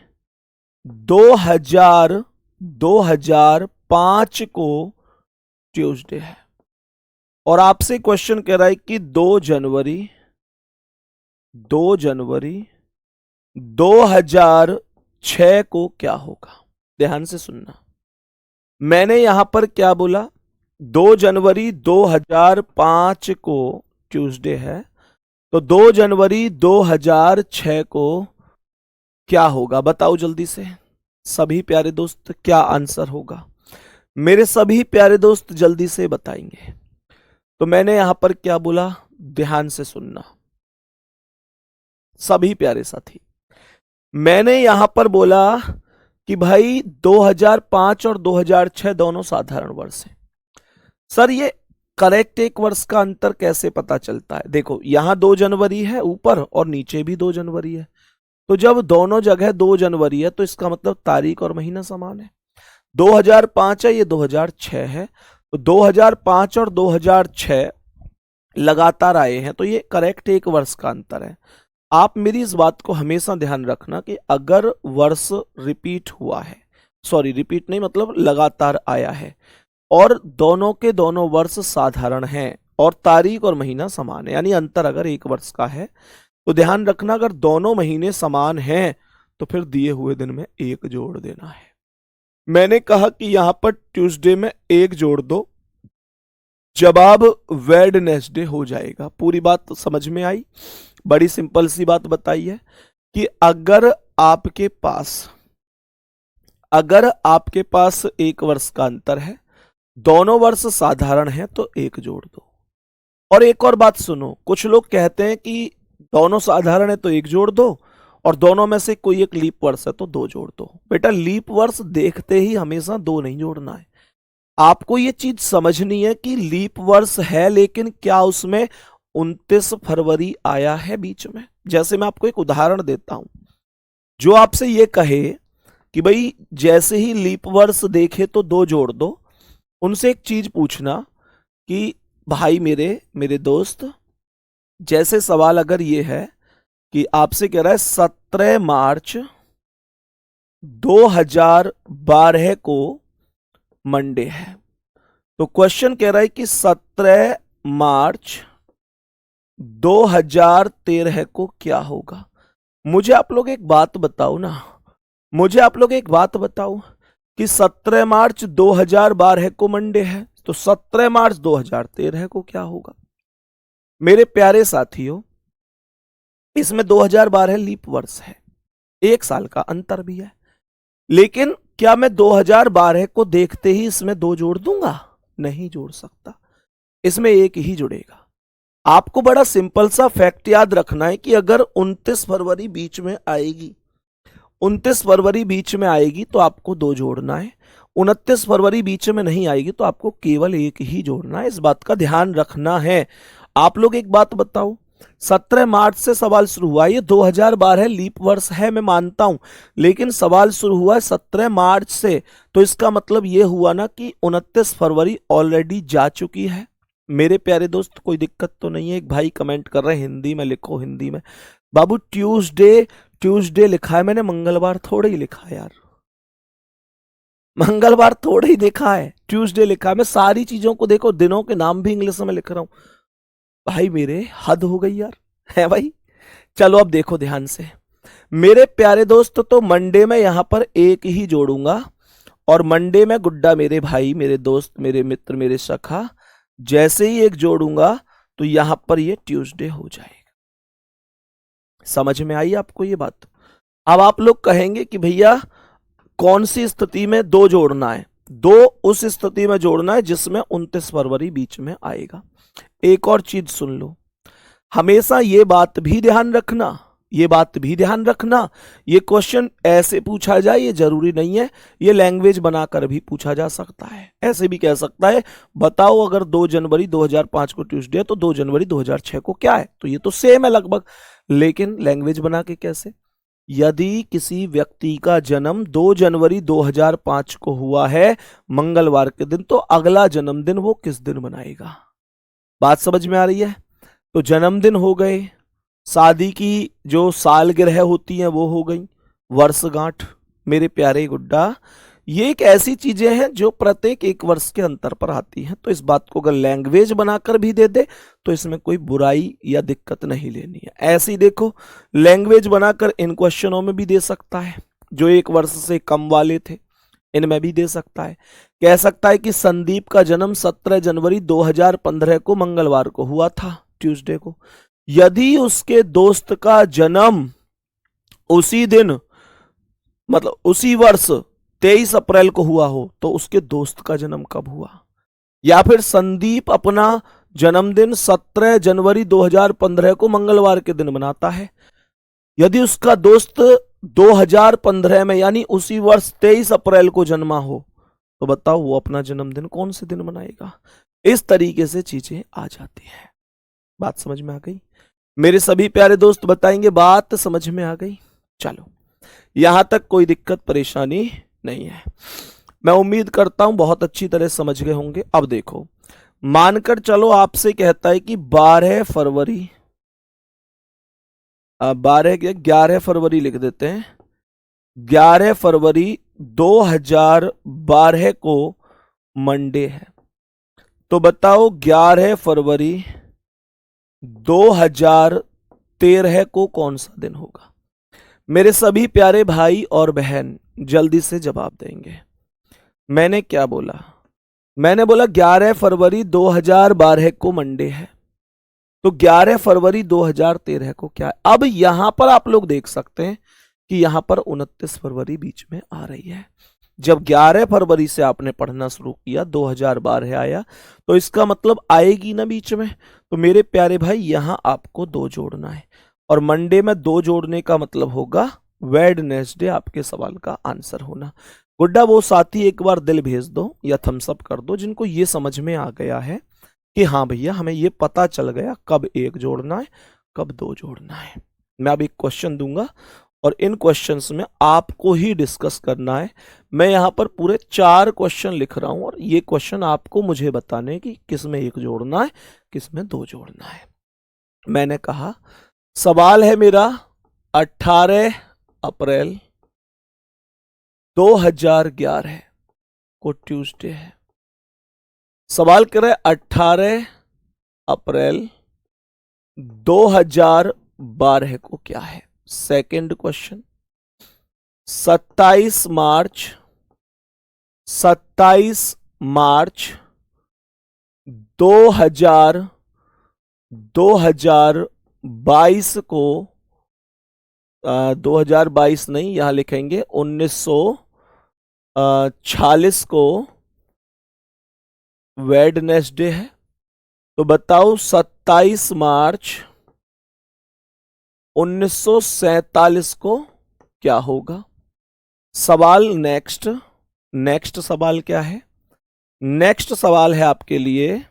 2005 को ट्यूसडे है। और आपसे क्वेश्चन कह रहा है कि 2 जनवरी 2006 को क्या होगा। ध्यान से सुनना, मैंने यहां पर क्या बोला, 2 जनवरी 2005 को ट्यूसडे है, तो 2 जनवरी 2006 को क्या होगा, बताओ जल्दी से सभी प्यारे दोस्त, क्या आंसर होगा। मेरे सभी प्यारे दोस्त जल्दी से बताएंगे। तो मैंने यहां पर क्या बोला, ध्यान से सुनना सभी प्यारे साथी, मैंने यहां पर बोला कि भाई 2005 और 2006 दोनों साधारण वर्ष हैं। सर ये करेक्ट एक वर्ष का अंतर कैसे पता चलता है? देखो यहां 2 जनवरी है ऊपर और नीचे भी 2 जनवरी है, तो जब दोनों जगह 2 जनवरी है तो इसका मतलब तारीख और महीना समान है। 2005 है, ये 2006 है, तो 2005 और 2006 लगातार आए हैं, तो ये करेक्ट एक वर्ष का अंतर है। आप मेरी इस बात को हमेशा ध्यान रखना कि अगर वर्ष रिपीट हुआ है, सॉरी रिपीट नहीं मतलब लगातार आया है, और दोनों के दोनों वर्ष साधारण हैं और तारीख और महीना समान है, यानी अंतर अगर एक वर्ष का है, तो ध्यान रखना अगर दोनों महीने समान हैं तो फिर दिए हुए दिन में 1 जोड़ देना है। मैंने कहा कि यहां पर ट्यूसडे में 1 जोड़ दो, जवाब वेडनेसडे हो जाएगा। पूरी बात समझ में आई? बड़ी सिंपल सी बात बताई है कि अगर आपके पास 1 वर्ष का अंतर है, दोनों वर्ष साधारण है, तो 1 जोड़ दो। और एक और बात सुनो, कुछ लोग कहते हैं कि दोनों साधारण है तो 1 जोड़ दो, और दोनों में से कोई एक लीप वर्ष है तो 2 जोड़ दो। बेटा लीप वर्ष देखते ही हमेशा 2 नहीं जोड़ना है। आपको ये चीज समझनी है कि लीप वर्ष है, लेकिन क्या उसमें 29 फरवरी आया है बीच में? जैसे मैं आपको एक उदाहरण देता हूं, जो आपसे ये कहे कि भाई जैसे ही लीप वर्ष देखे तो 2 जोड़ दो, उनसे एक चीज पूछना कि भाई मेरे दोस्त, जैसे सवाल अगर ये है कि आपसे कह रहा है 17 मार्च 2012 को मंडे है, तो क्वेश्चन कह रहा है कि 17 मार्च 2013 को क्या होगा। मुझे आप लोग एक बात बताओ ना, मुझे आप लोग एक बात बताओ कि 17 मार्च 2012 को मंडे है, तो 17 मार्च 2013 को क्या होगा। मेरे प्यारे साथियों, इसमें 2012 लीप वर्ष है, 1 साल का अंतर भी है, लेकिन क्या मैं 2012 को देखते ही इसमें 2 जोड़ दूंगा? नहीं जोड़ सकता, इसमें 1 ही जुड़ेगा। आपको बड़ा सिंपल सा फैक्ट याद रखना है कि अगर 29 फरवरी बीच में आएगी, 29 फरवरी बीच में आएगी तो आपको 2 जोड़ना है, 29 फरवरी बीच में नहीं आएगी तो आपको केवल 1 ही जोड़ना है। इस बात का ध्यान रखना है। आप लोग एक बात बताओ, 17 मार्च से सवाल शुरू हुआ, ये 2012 लीप वर्ष है मैं मानता हूं, लेकिन सवाल शुरू हुआ है 17 मार्च से, तो इसका मतलब ये हुआ ना कि 29 फरवरी ऑलरेडी जा चुकी है। मेरे प्यारे दोस्त कोई दिक्कत तो नहीं है? एक भाई कमेंट कर रहे हैं हिंदी में लिखो, हिंदी में। बाबू ट्यूसडे लिखा है मैंने, मंगलवार थोड़े ही लिखा है यार, मंगलवार थोड़े ही देखा है, ट्यूसडे लिखा है। मैं सारी चीजों को देखो, दिनों के नाम भी इंग्लिश में लिख रहा हूं। भाई मेरे हद हो गई यार, है भाई। चलो अब देखो ध्यान से मेरे प्यारे दोस्त, तो मंडे में यहां पर 1 ही जोड़ूंगा, और मंडे में गुड्डा मेरे भाई, मेरे दोस्त, मेरे मित्र, मेरे सखा, जैसे ही 1 जोड़ूंगा तो यहां पर ये ट्यूसडे हो जाएगा। समझ में आई आपको ये बात? अब आप लोग कहेंगे कि भैया कौन सी स्थिति में 2 जोड़ना है? 2 उस स्थिति में जोड़ना है जिसमें 29 फरवरी बीच में आएगा। एक और चीज सुन लो, हमेशा ये बात भी ध्यान रखना, ये क्वेश्चन ऐसे पूछा जाए ये जरूरी नहीं है, ये लैंग्वेज बनाकर भी पूछा जा सकता है। ऐसे भी कह सकता है, बताओ अगर 2 जनवरी 2005 को ट्यूसडे है तो 2 जनवरी 2006 को क्या है? तो ये तो सेम है लगभग, लेकिन लैंग्वेज बना के कैसे? यदि किसी व्यक्ति का जन्म 2 जनवरी 2005 को हुआ है मंगलवार के दिन, तो अगला जन्मदिन वो किस दिन मनाएगा? बात समझ में आ रही है? तो जन्मदिन हो गए, शादी की जो सालगिरह होती हैं वो हो गई, वर्षगांठ। मेरे प्यारे गुड्डा, ये एक ऐसी चीजें हैं जो प्रत्येक एक वर्ष के अंतर पर आती हैं, तो इस बात को अगर लैंग्वेज बनाकर भी दे दे तो इसमें कोई बुराई या दिक्कत नहीं लेनी है। ऐसे ही देखो, लैंग्वेज बनाकर इन क्वेश्चनों में भी दे सकता है, जो एक वर्ष से कम वाले थे इनमें भी दे सकता है। कह सकता है कि संदीप का जन्म 17 जनवरी 2015 को मंगलवार को हुआ था, ट्यूसडे को। यदि उसके दोस्त का जन्म उसी दिन, मतलब उसी वर्ष 23 अप्रैल को हुआ हो, तो उसके दोस्त का जन्म कब हुआ। या फिर संदीप अपना जन्मदिन 17 जनवरी 2015 को मंगलवार के दिन मनाता है, यदि उसका दोस्त 2015 में यानी उसी वर्ष 23 अप्रैल को जन्मा हो, तो बताओ वो अपना जन्मदिन कौन से दिन मनाएगा। इस तरीके से चीजें आ जाती हैं। बात समझ में आ गई मेरे सभी प्यारे दोस्त? बताएंगे बात समझ में आ गई? चलो, यहां तक कोई दिक्कत परेशानी नहीं है। मैं उम्मीद करता हूं बहुत अच्छी तरह समझ गए होंगे। अब देखो, मानकर चलो आपसे कहता है कि 12 फरवरी, 11 फरवरी लिख देते हैं, 11 फरवरी 2012 को मंडे है। तो बताओ 11 फरवरी 2013 को कौन सा दिन होगा। मेरे सभी प्यारे भाई और बहन जल्दी से जवाब देंगे। मैंने क्या बोला? मैंने बोला 11 फरवरी 2012 को मंडे है, तो 11 फरवरी 2013 को क्या है। अब यहां पर आप लोग देख सकते हैं कि यहां पर 29 फरवरी बीच में आ रही है। जब 11 फरवरी से आपने पढ़ना शुरू किया, 2012 आया, तो इसका मतलब आएगी ना बीच में। तो मेरे प्यारे भाई यहां आपको 2 जोड़ना है, और मंडे में 2 जोड़ने का मतलब होगा वेडनेसडे आपके सवाल का आंसर होना। गुड्डा वो साथी एक बार दिल भेज दो या थम्स अप कर दो जिनको ये समझ में आ गया है कि हाँ भैया हमें ये पता चल गया कब 1 जोड़ना है कब 2 जोड़ना है। मैं अब एक क्वेश्चन दूंगा और इन क्वेश्चंस में आपको ही डिस्कस करना है। मैं यहां पर पूरे 4 क्वेश्चन लिख रहा हूं और ये क्वेश्चन आपको मुझे बताने कि किस में 1 जोड़ना है किस में 2 जोड़ना है। मैंने कहा सवाल है मेरा 18 अप्रैल 2011 को ट्यूसडे है। सवाल कर रहे 18 अप्रैल 2012 को क्या है। सेकंड क्वेश्चन 27 मार्च 2022 को 2022 नहीं, यहां लिखेंगे 1946 को वेडनेसडे है। तो बताओ 27 मार्च 1947 को क्या होगा। सवाल नेक्स्ट सवाल क्या है। नेक्स्ट सवाल है आपके लिए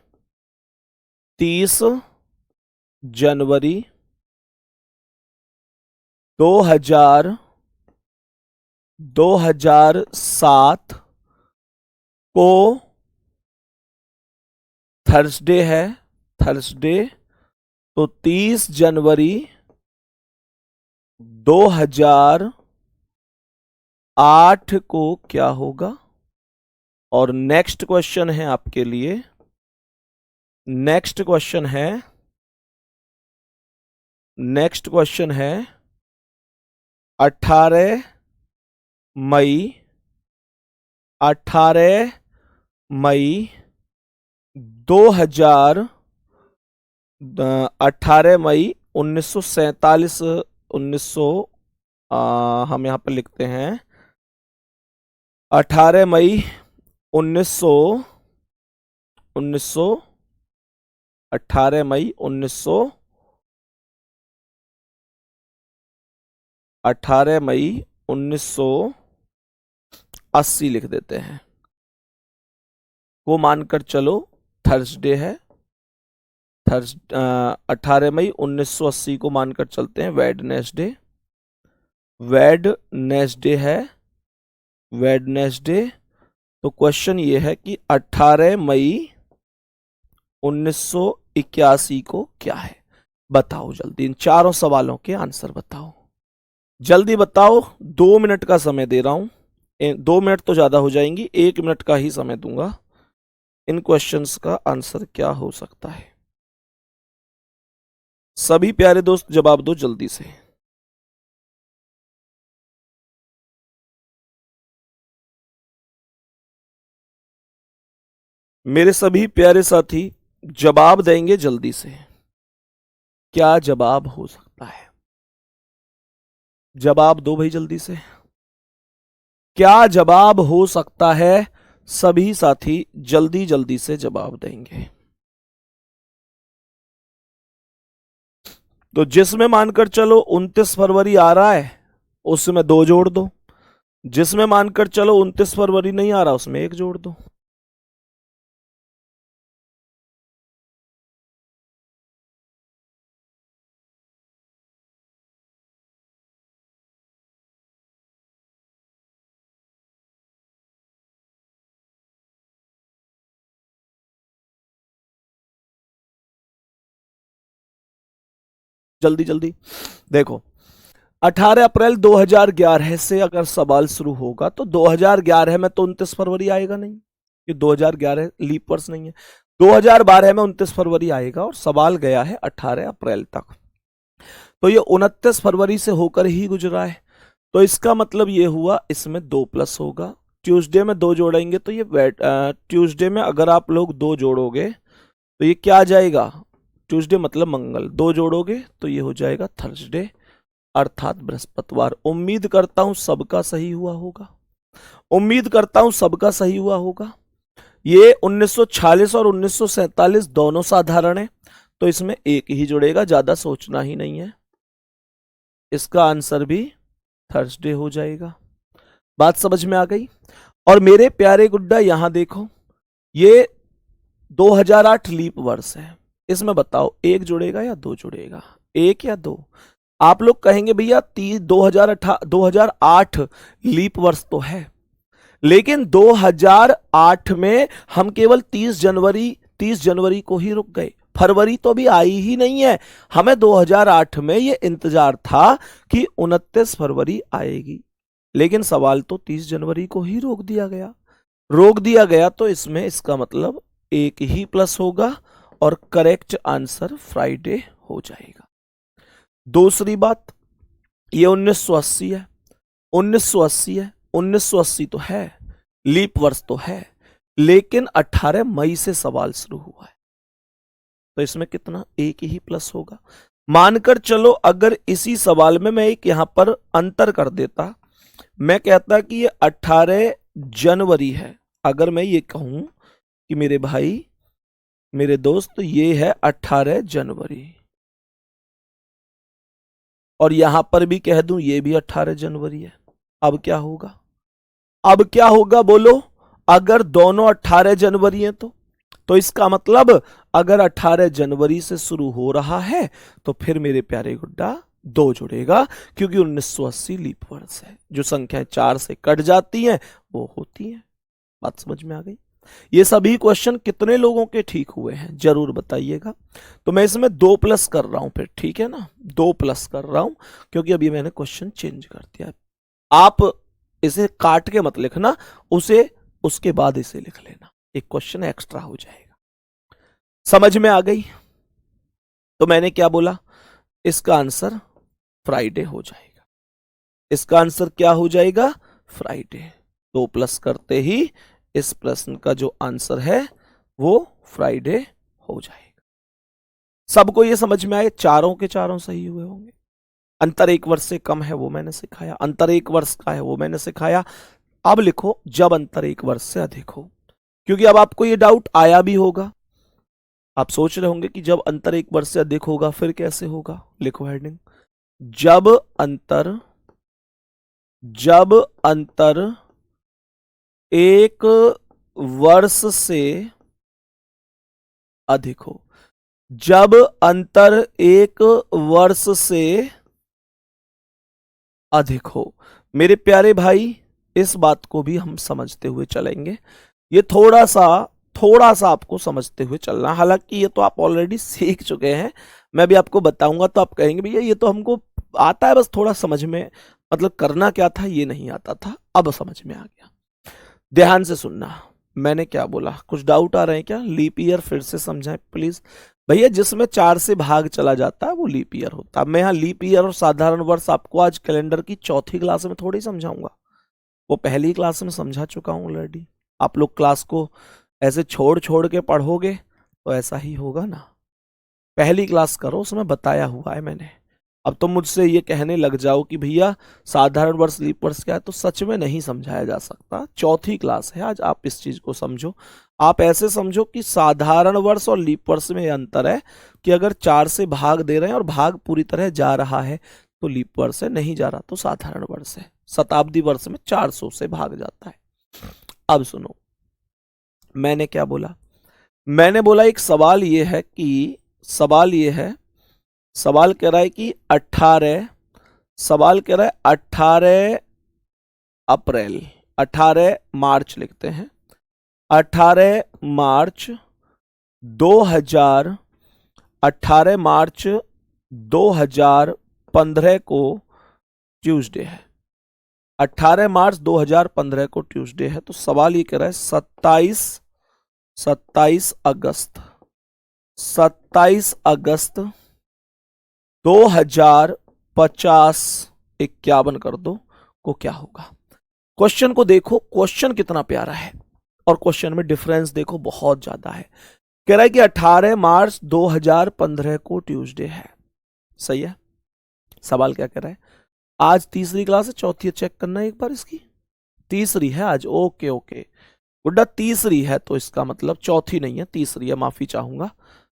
30 जनवरी 2007 को थर्सडे है। थर्सडे, तो 30 जनवरी 2008 को क्या होगा। और नेक्स्ट क्वेश्चन है आपके लिए, नेक्स्ट क्वेश्चन है 18 मई 1947 हम यहां पर लिखते हैं 18 मई 18 मई 1980 लिख देते हैं को मानकर चलो थर्सडे है। 18 मई 1980 को मानकर चलते हैं वेडनेसडे है। वेडनेसडे, तो क्वेश्चन ये है कि 18 मई 1981 को क्या है। बताओ जल्दी, इन चारों सवालों के आंसर बताओ, जल्दी बताओ। 2 मिनट का समय दे रहा हूं, 2 मिनट तो ज्यादा हो जाएंगी, 1 मिनट का ही समय दूंगा। इन क्वेश्चंस का आंसर क्या हो सकता है? सभी प्यारे दोस्त जवाब दो जल्दी से। मेरे सभी प्यारे साथी जवाब देंगे जल्दी से। क्या जवाब हो सकता है? जवाब दो भाई जल्दी से। क्या जवाब हो सकता है? सभी साथी जल्दी जल्दी से जवाब देंगे। तो जिसमें मानकर चलो 29 फरवरी आ रहा है उसमें 2 जोड़ दो, जिसमें मानकर चलो 29 फरवरी नहीं आ रहा उसमें 1 जोड़ दो। जल्दी जल्दी देखो, 18 अप्रैल 2011 से अगर सवाल शुरू होगा तो 2011 में तो 29 फरवरी आएगा नहीं, कि 2011 लीप वर्ष नहीं है। 2012 में 29 फरवरी आएगा और सवाल गया है 18 अप्रैल तक, तो ये 29 फरवरी से होकर ही गुजरा है। तो इसका मतलब ये हुआ इसमें 2 प्लस होगा। ट्यूसडे में 2 जोड़ेंगे तो ये ट्यूसडे में अगर आप लोग 2 जोड़ोगे तो ये क्या आ जाएगा? ट्यूसडे मतलब मंगल, 2 जोड़ोगे तो ये हो जाएगा थर्सडे अर्थात बृहस्पतिवार। उम्मीद करता हूं सबका सही हुआ होगा, उम्मीद करता हूं सबका सही हुआ होगा। ये 1946 और 1947 दोनों साधारण है, तो इसमें एक ही जुड़ेगा, ज्यादा सोचना ही नहीं है। इसका आंसर भी थर्सडे हो जाएगा। बात समझ में आ गई? और मेरे प्यारे गुड्डा यहां देखो, ये 2008 लीप वर्ष है, इसमें बताओ 1 जुड़ेगा या 2 जुड़ेगा? 1 या 2? आप लोग कहेंगे भैया 2008 लीप वर्ष तो है, लेकिन 2008 में हम केवल 30 जनवरी को ही रुक गए, फरवरी तो अभी आई ही नहीं है। हमें 2008 में ये इंतजार था कि 29 फरवरी आएगी, लेकिन सवाल तो 30 जनवरी को ही रोक दिया गया। रोक दिया गया तो इसमें इसका मतलब 1 ही प्लस होगा और करेक्ट आंसर फ्राइडे हो जाएगा। दूसरी बात, ये 1980 है, 1980 है, 1980 तो है, लीप वर्ष तो है, लेकिन 18 मई से सवाल शुरू हुआ है, तो इसमें कितना? 1 ही प्लस होगा। मानकर चलो अगर इसी सवाल में मैं एक यहां पर अंतर कर देता, मैं कहता कि ये 18 जनवरी है, अगर मैं ये कहूं कि मेरे भाई मेरे दोस्त ये है 18 जनवरी, और यहां पर भी कह दूं ये भी 18 जनवरी है, अब क्या होगा? अब क्या होगा बोलो? अगर दोनों 18 जनवरी हैं तो इसका मतलब अगर 18 जनवरी से शुरू हो रहा है तो फिर मेरे प्यारे गुड्डा 2 जुड़ेगा, क्योंकि 1980 लीप वर्ष है। जो संख्याएं 4 से कट जाती हैं वो होती हैं। बात समझ में आ गई? ये सभी क्वेश्चन कितने लोगों के ठीक हुए हैं जरूर बताइएगा। तो मैं इसमें 2 प्लस कर रहा हूं फिर, ठीक है ना? 2 प्लस कर रहा हूं क्योंकि अभी मैंने क्वेश्चन चेंज कर दिया। आप इसे काट के मत लिखना, उसे उसके बाद इसे लिख लेना, एक क्वेश्चन एक्स्ट्रा हो जाएगा। समझ में आ गई? तो मैंने क्या बोला? इसका आंसर फ्राइडे हो जाएगा। इसका आंसर क्या हो जाएगा? फ्राइडे। 2 प्लस करते ही इस प्रश्न का जो आंसर है वो फ्राइडे हो जाएगा। सबको ये समझ में आए? चारों के चारों सही हुए होंगे। अंतर 1 वर्ष से कम है वो मैंने सिखाया, अंतर 1 वर्ष का है वो मैंने सिखाया। अब लिखो जब अंतर 1 वर्ष से अधिक हो, क्योंकि अब आपको ये डाउट आया भी होगा। आप सोच रहे होंगे कि जब अंतर 1 वर्ष से अधिक होगा फिर कैसे होगा। लिखो हेडिंग, जब अंतर 1 वर्ष से अधिक हो। जब अंतर 1 वर्ष से अधिक हो। मेरे प्यारे भाई इस बात को भी हम समझते हुए चलेंगे। ये थोड़ा सा आपको समझते हुए चलना, हालांकि ये तो आप ऑलरेडी सीख चुके हैं, मैं भी आपको बताऊंगा तो आप कहेंगे भैया ये तो हमको आता है, बस थोड़ा समझ में, मतलब करना क्या था ये नहीं आता था, अब समझ में आ गया। ध्यान से सुनना, मैंने क्या बोला, कुछ डाउट आ रहे हैं क्या? लीप ईयर फिर से समझाएं प्लीज। भैया जिसमें 4 से भाग चला जाता है वो लीप ईयर होता है। मैं यहाँ लीप ईयर और साधारण वर्ष आपको आज कैलेंडर की चौथी क्लास में थोड़ी समझाऊंगा, वो पहली क्लास में समझा चुका हूं ऑलरेडी। आप लोग क्लास को ऐसे छोड़ छोड़ के पढ़ोगे तो ऐसा ही होगा ना। पहली क्लास करो, उसमें बताया हुआ है मैंने। अब तुम मुझसे ये कहने लग जाओ कि भैया साधारण वर्ष लीप वर्ष क्या है, तो सच में नहीं समझाया जा सकता। चौथी क्लास है आज, आप इस चीज को समझो। आप ऐसे समझो कि साधारण वर्ष और लीप वर्ष में ये अंतर है कि अगर 4 से भाग दे रहे हैं और भाग पूरी तरह जा रहा है तो लीप वर्ष है, नहीं जा रहा तो साधारण वर्ष है। शताब्दी वर्ष में 400 से भाग जाता है। अब सुनो, मैंने क्या बोला? मैंने बोला एक सवाल ये है कि सवाल कह रहा है कि 18 अप्रैल 18 मार्च लिखते हैं, 18 मार्च 2000 18 मार्च 2015 को ट्यूसडे है। 18 मार्च 2015 को ट्यूसडे है, तो सवाल ये कह रहा है 27 अगस्त 2050 51 कर दो को क्या होगा। क्वेश्चन को देखो, क्वेश्चन कितना प्यारा है और क्वेश्चन में डिफरेंस देखो बहुत ज्यादा है। कह रहा है कि 18 मार्च 2015 को ट्यूसडे है, सही है। सवाल क्या कह रहा है? आज तीसरी क्लास है, चौथी है, चेक करना है एक बार इसकी। तीसरी है आज, ओके ओके गुड्डा, तीसरी है तो इसका मतलब चौथी नहीं है, तीसरी है, माफी चाहूंगा।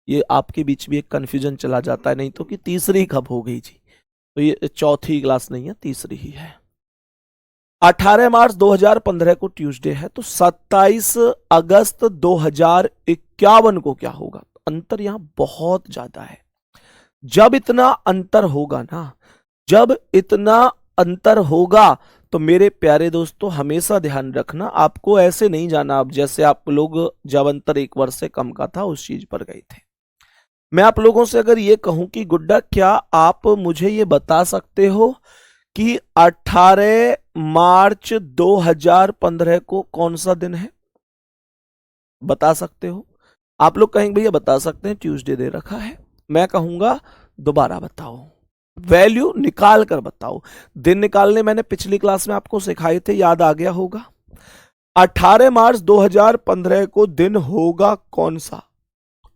ये आपके बीच भी एक कंफ्यूजन चला जाता है, नहीं तो कि तीसरी कब हो गई जी, तो ये चौथी क्लास नहीं है, तीसरी ही है। 18 मार्च 2015 को ट्यूसडे है, तो 27 अगस्त 2051 को क्या होगा? अंतर यहां बहुत ज्यादा है। जब इतना अंतर होगा तो मेरे प्यारे दोस्तों हमेशा ध्यान रखना, आपको ऐसे नहीं जाना अब जैसे आप लोग जब अंतर 1 वर्ष से कम का था उस चीज पर गए थे। मैं आप लोगों से अगर ये कहूं कि गुड्डा क्या आप मुझे ये बता सकते हो कि 18 मार्च 2015 को कौन सा दिन है? बता सकते हो? आप लोग कहेंगे भैया बता सकते हैं, ट्यूसडे दे रखा है। मैं कहूंगा दोबारा बताओ, वैल्यू निकाल कर बताओ। दिन निकालने मैंने पिछली क्लास में आपको सिखाए थे, याद आ गया होगा। 18 मार्च 2015 को दिन होगा कौन सा,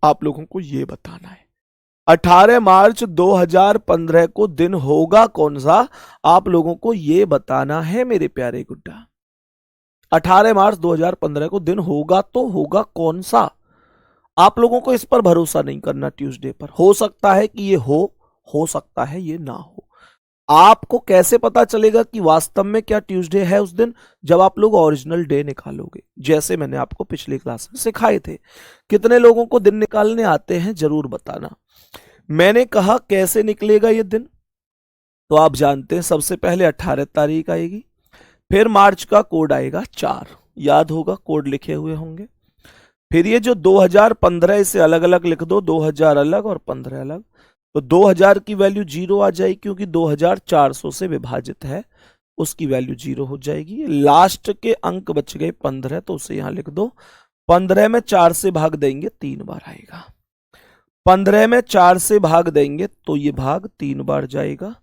आप लोगों को यह बताना है। 18 मार्च 2015 को दिन होगा कौन सा, आप लोगों को यह बताना है मेरे प्यारे गुड्डा। 18 मार्च 2015 को दिन होगा तो होगा कौन सा? आप लोगों को इस पर भरोसा नहीं करना। ट्यूसडे पर हो सकता है कि ये हो सकता है ये ना हो। आपको कैसे पता चलेगा कि वास्तव में क्या ट्यूसडे है उस दिन? जब आप लोग ओरिजिनल डे निकालोगे, जैसे मैंने आपको पिछली क्लास में सिखाए थे। कितने लोगों को दिन निकालने आते हैं जरूर बताना। मैंने कहा कैसे निकलेगा ये दिन, तो आप जानते हैं सबसे पहले 18 तारीख आएगी, फिर मार्च का कोड आएगा 4, याद होगा कोड लिखे हुए होंगे। फिर ये जो 2015 इसे अलग अलग लिख दो, 2000 अलग और 15 अलग, तो 2000 की वैल्यू 0 आ जाएगी क्योंकि 2400 से विभाजित है, उसकी वैल्यू 0 हो जाएगी। लास्ट के अंक बच गए 15, तो उसे यहां लिख दो। 15 में 4 से भाग देंगे 3 बार आएगा। 15 में 4 से भाग देंगे तो ये भाग 3 बार जाएगा,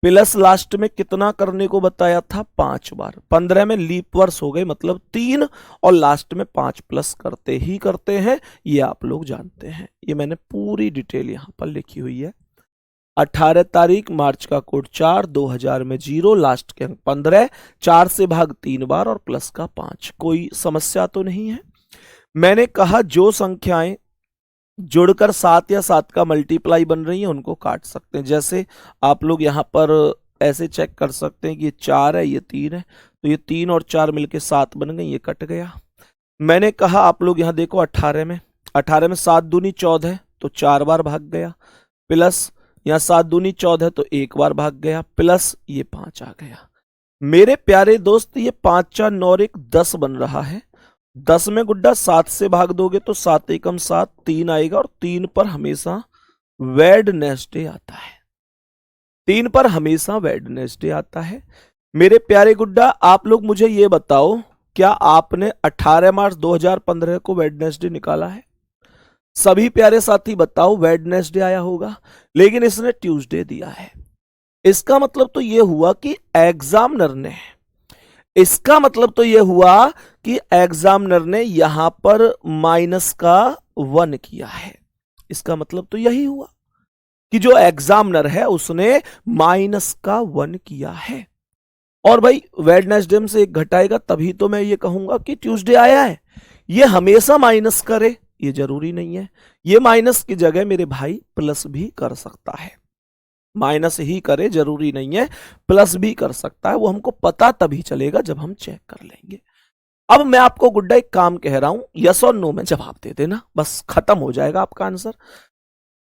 प्लस लास्ट में कितना करने को बताया था? 5 बार। 15 में लीप वर्ष हो गए मतलब 3, और लास्ट में 5 प्लस करते ही करते हैं, ये आप लोग जानते हैं। ये मैंने पूरी डिटेल यहां पर लिखी हुई है। 18 तारीख, मार्च का कोड 4, 2000 में 0, लास्ट के अंक 15, 4 से भाग 3 बार और प्लस का 5। कोई समस्या तो नहीं है? मैंने कहा जो संख्याएं जुड़कर 7 या 7 का मल्टीप्लाई बन रही है उनको काट सकते हैं। जैसे आप लोग यहां पर ऐसे चेक कर सकते हैं कि ये 4 है, ये 3 है, तो ये 3 और 4 मिलके 7 बन गई, ये कट गया। मैंने कहा आप लोग यहां देखो 18 में 7 दूनी 14 तो 4 बार भाग गया, प्लस यहां 7 दूनी 14 तो 1 बार भाग गया, प्लस ये 5 आ गया। मेरे प्यारे दोस्त ये 5 4 9 1 10 बन रहा है। 10 में गुड्डा 7 से भाग दोगे तो 7 एकम 7, 3 आएगा और 3 पर हमेशा वेडनेसडे आता है। 3 पर हमेशा वेडनेसडे आता है। मेरे प्यारे गुड्डा, आप लोग मुझे ये बताओ, क्या आपने 18 मार्च 2015 को वेडनेसडे निकाला है? सभी प्यारे साथी बताओ, वेडनेसडे आया होगा, लेकिन इसने ट्यूसडे दिया है। इसका मतलब तो यह हुआ कि एग्जामिनर ने इसका मतलब तो यह हुआ कि एग्जामिनर ने यहां पर -1 किया है। इसका मतलब तो यही हुआ कि जो एग्जामिनर है उसने -1 किया है। और भाई वेडनेसडे से 1 घटाएगा तभी तो मैं ये कहूंगा कि ट्यूसडे आया है। ये हमेशा माइनस करे ये जरूरी नहीं है। ये माइनस की जगह मेरे भाई प्लस भी कर सकता है। माइनस ही करे जरूरी नहीं है, प्लस भी कर सकता है। वो हमको पता तभी चलेगा जब हम चेक कर लेंगे। अब मैं आपको गुड्डा एक काम कह रहा हूं, यस और नो में जवाब दे देना, बस खत्म हो जाएगा आपका आंसर।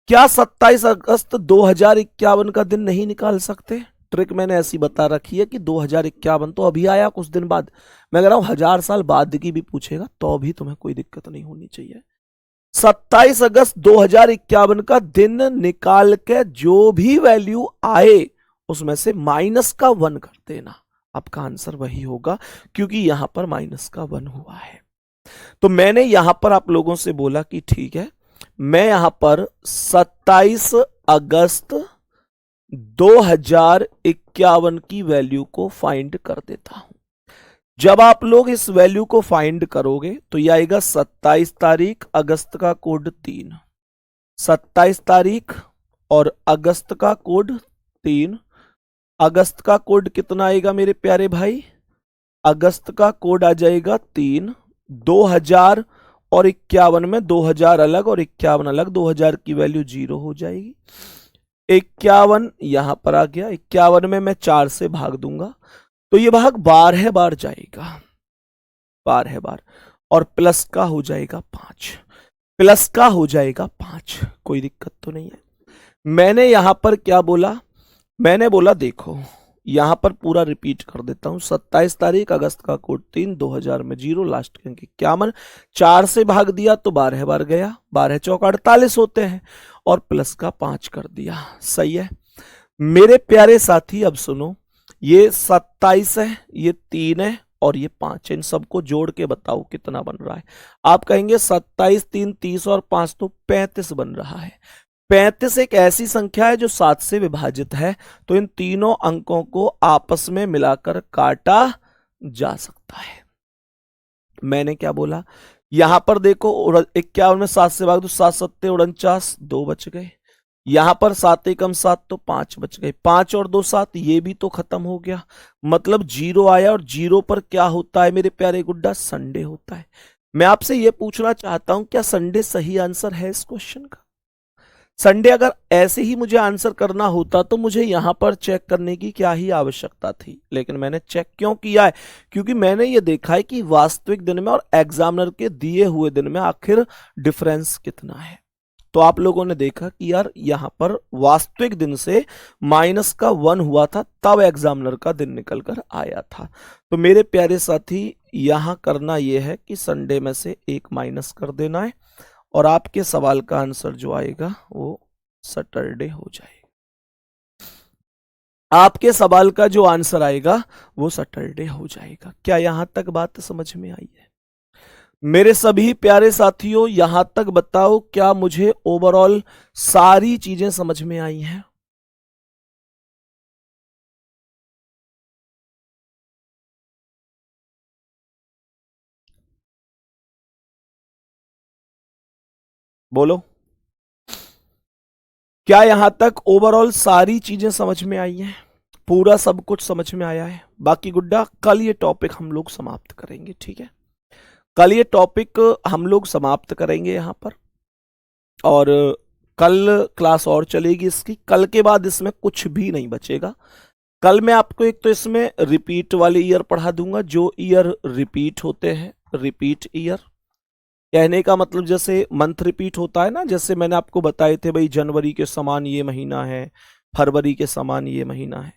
क्या 27 अगस्त 2051 का दिन नहीं निकाल सकते? ट्रिक मैंने ऐसी बता रखी है कि 2051 तो अभी आया कुछ दिन बाद। मैं कह रहा हूं 1000 साल बाद की भी पूछेगा तो भी तुम्हें कोई दिक्कत नहीं होनी चाहिए। 27 अगस्त 2051 का दिन निकाल के जो भी वैल्यू आए उसमें से -1 कर देना। आपका आंसर वही होगा क्योंकि यहां पर -1 हुआ है। तो मैंने यहां पर आप लोगों से बोला कि ठीक है, मैं यहां पर 27 अगस्त 2051 की वैल्यू को फाइंड कर देता हूं। जब आप लोग इस वैल्यू को फाइंड करोगे तो यह आएगा 27 तारीख, अगस्त का कोड 3, 27 तारीख और अगस्त का कोड 3। अगस्त का कोड कितना आएगा मेरे प्यारे भाई? अगस्त का कोड आ जाएगा 3। 2000 और 51 में 2000 अलग और 51 अलग, 2000 की वैल्यू 0 हो जाएगी। 51 यहां पर आ गया, 51 में मैं 4 से भाग दूंगा तो ये भाग 12 बार जाएगा, 12 बार, और प्लस का हो जाएगा 5, प्लस का हो जाएगा 5। कोई दिक्कत तो नहीं है। मैंने यहां पर क्या बोला? मैंने बोला देखो यहां पर पूरा रिपीट कर देता हूं। 27 तारीख, अगस्त का कोड 3, 2000 में 0, लास्ट के अंक 51, 4 से भाग दिया तो 12 बार गया, 12 चौक 48 होते हैं, और प्लस का 5 कर दिया। सही है मेरे प्यारे साथी। अब सुनो, ये 27 है, ये 3 है और ये 5 है। इन सबको जोड़ के बताओ कितना बन रहा है। आप कहेंगे 27, 3, 30 और 5 तो 35 बन रहा है। 35 एक ऐसी संख्या है जो 7 से विभाजित है, तो इन तीनों अंकों को आपस में मिलाकर काटा जा सकता है। मैंने क्या बोला? यहां पर देखो 51 में 7 से भाग दो, 7 सत्ते 49, 2 बच गए। यहां पर 7 एकम 7 तो 5 बच गए, 5 और 2 7, ये भी तो खत्म हो गया। मतलब 0 आया, और 0 पर क्या होता है मेरे प्यारे गुड्डा? संडे होता है। मैं आपसे यह पूछना चाहता हूं, क्या संडे सही आंसर है इस क्वेश्चन का? संडे अगर ऐसे ही मुझे आंसर करना होता तो मुझे यहां पर चेक करने की क्या ही आवश्यकता थी। लेकिन मैंने चेक क्यों किया है? क्योंकि मैंने ये देखा है कि वास्तविक दिन में और एग्जामिनर के दिए हुए दिन में आखिर डिफरेंस कितना है। तो आप लोगों ने देखा कि यार यहां पर वास्तविक दिन से -1 हुआ था, तब एग्जामिनर का दिन निकल कर आया था। तो मेरे प्यारे साथी, यहां करना यह है कि संडे में से 1 माइनस कर देना है, और आपके सवाल का आंसर जो आएगा वो सैटरडे हो जाएगा। आपके सवाल का जो आंसर आएगा वो सैटरडे हो जाएगा। क्या यहां तक बात समझ में आई है? मेरे सभी प्यारे साथियों, यहां तक बताओ क्या मुझे ओवरऑल सारी चीजें समझ में आई हैं? बोलो, क्या यहां तक ओवरऑल सारी चीजें समझ में आई हैं? पूरा सब कुछ समझ में आया है? बाकी गुड्डा, कल ये टॉपिक हम लोग समाप्त करेंगे, ठीक है? कल ये टॉपिक हम लोग समाप्त करेंगे यहां पर, और कल क्लास और चलेगी इसकी। कल के बाद इसमें कुछ भी नहीं बचेगा। कल मैं आपको एक तो इसमें रिपीट वाले ईयर पढ़ा दूंगा, जो ईयर रिपीट होते हैं, रिपीट ईयर। कहने का मतलब जैसे मंथ रिपीट होता है ना, जैसे मैंने आपको बताए थे भाई जनवरी के समान ये महीना है, फरवरी के समान ये महीना है,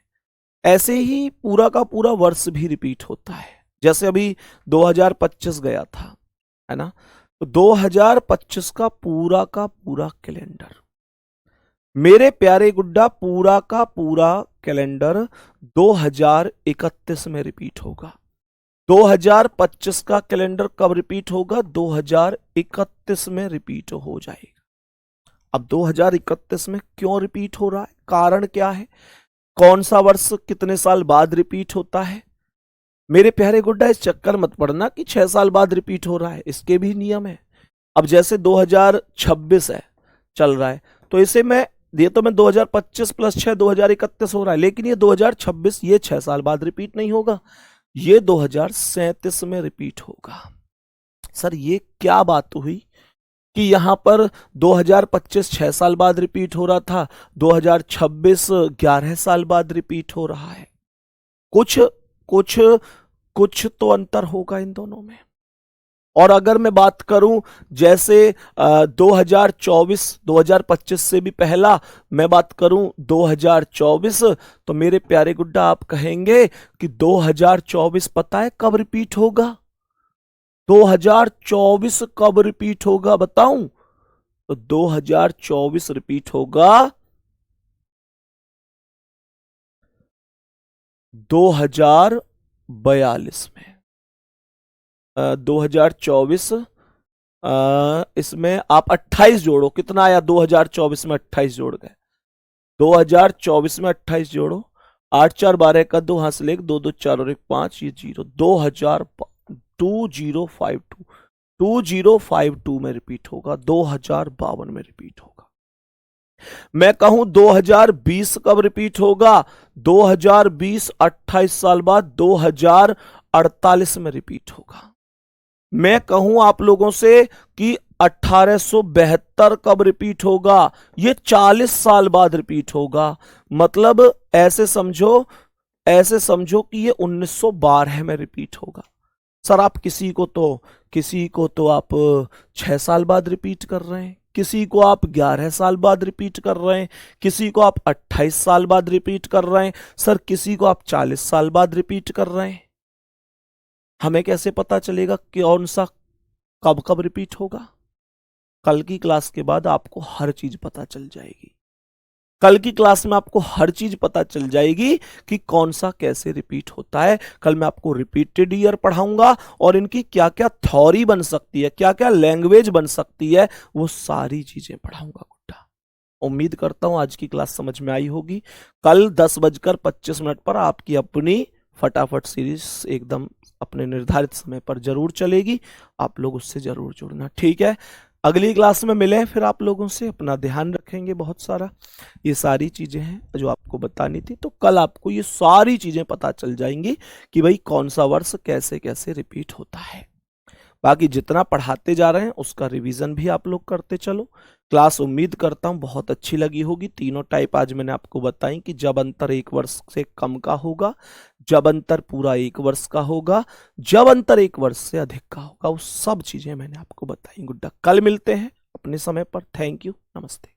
ऐसे ही पूरा का पूरा वर्ष भी रिपीट होता है। जैसे अभी 2025 गया था, है ना, तो 2025 का पूरा कैलेंडर मेरे प्यारे गुड्डा पूरा का पूरा कैलेंडर 2031 में रिपीट होगा। 2025 का कैलेंडर कब रिपीट होगा? 2031 में रिपीट हो जाएगा। अब 2031 में क्यों रिपीट हो रहा है, कारण क्या है, कौन सा वर्ष कितने साल बाद रिपीट होता है? मेरे प्यारे गुड्डा इस चक्कर मत पड़ना कि 6 साल बाद रिपीट हो रहा है, इसके भी नियम है। अब जैसे 2026 है चल रहा है, तो इसे मैं 2025 प्लस 6 2031 हो रहा है, लेकिन ये 2026 ये 6 साल बाद रिपीट नहीं होगा, ये 2037 में रिपीट होगा। सर ये क्या बात हुई कि यहां पर 2025 6 साल बाद रिपीट हो रहा था, 2026 11 साल बाद रिपीट हो रहा है? कुछ कुछ कुछ तो अंतर होगा इन दोनों में। और अगर मैं बात करूं जैसे 2024 2025 से भी पहला मैं बात करूं 2024, तो मेरे प्यारे गुड्डा आप कहेंगे कि 2024 पता है कब रिपीट होगा? 2024 कब रिपीट होगा बताऊं? तो 2024 रिपीट होगा 2042 में। 2024 इसमें आप 28 जोड़ो, कितना आया? 2024 में 28 जोड़ गए, 2024 में 28 जोड़ो, 8 4 12 का 2 हाथ से लेकर 2 2 4 और 1 5, ये 0, 2052 में रिपीट होगा, 2052 में रिपीट होगा। मैं कहूं 2020 कब रिपीट होगा? 2020 28 साल बाद 2048 में रिपीट होगा। मैं कहूं आप लोगों से कि 1872 कब रिपीट होगा? ये 40 साल बाद रिपीट होगा। मतलब ऐसे समझो कि ये 1912 में रिपीट होगा। सर आप किसी को तो आप 6 साल बाद रिपीट कर रहे हैं, किसी को आप 11 साल बाद रिपीट कर रहे हैं, किसी को आप 28 साल बाद रिपीट कर रहे हैं, सर किसी को आप 40 साल बाद रिपीट कर रहे हैं। हमें कैसे पता चलेगा कि कौन सा कब कब रिपीट होगा? कल की क्लास के बाद आपको हर चीज पता चल जाएगी। कल की क्लास में आपको हर चीज पता चल जाएगी कि कौन सा कैसे रिपीट होता है। कल मैं आपको रिपीटेड ईयर पढ़ाऊंगा और इनकी क्या क्या थ्योरी बन सकती है, क्या क्या लैंग्वेज बन सकती है, वो सारी चीजें पढ़ाऊंगा गुड्डा। उम्मीद करता हूं आज की क्लास समझ में आई होगी। कल 10:25 पर आपकी अपनी फटाफट सीरीज एकदम अपने निर्धारित समय पर जरूर चलेगी, आप लोग उससे जरूर जुड़ना, ठीक है? अगली क्लास में मिले फिर आप लोगों से, अपना ध्यान रखेंगे बहुत सारा। ये सारी चीजें हैं जो आपको बतानी थी, तो कल आपको ये सारी चीजें पता चल जाएंगी कि भाई कौन सा वर्ष कैसे कैसे रिपीट होता है। बाकी जितना पढ़ाते जा रहे हैं उसका रिवीजन भी आप लोग करते चलो। क्लास उम्मीद करता हूं बहुत अच्छी लगी होगी। तीनों टाइप आज मैंने आपको बताई कि जब अंतर 1 वर्ष से कम का होगा, जब अंतर पूरा 1 वर्ष का होगा, जब अंतर 1 वर्ष से अधिक का होगा, वो सब चीजें मैंने आपको बताई गुड्डा। कल मिलते हैं अपने समय पर। थैंक यू, नमस्ते।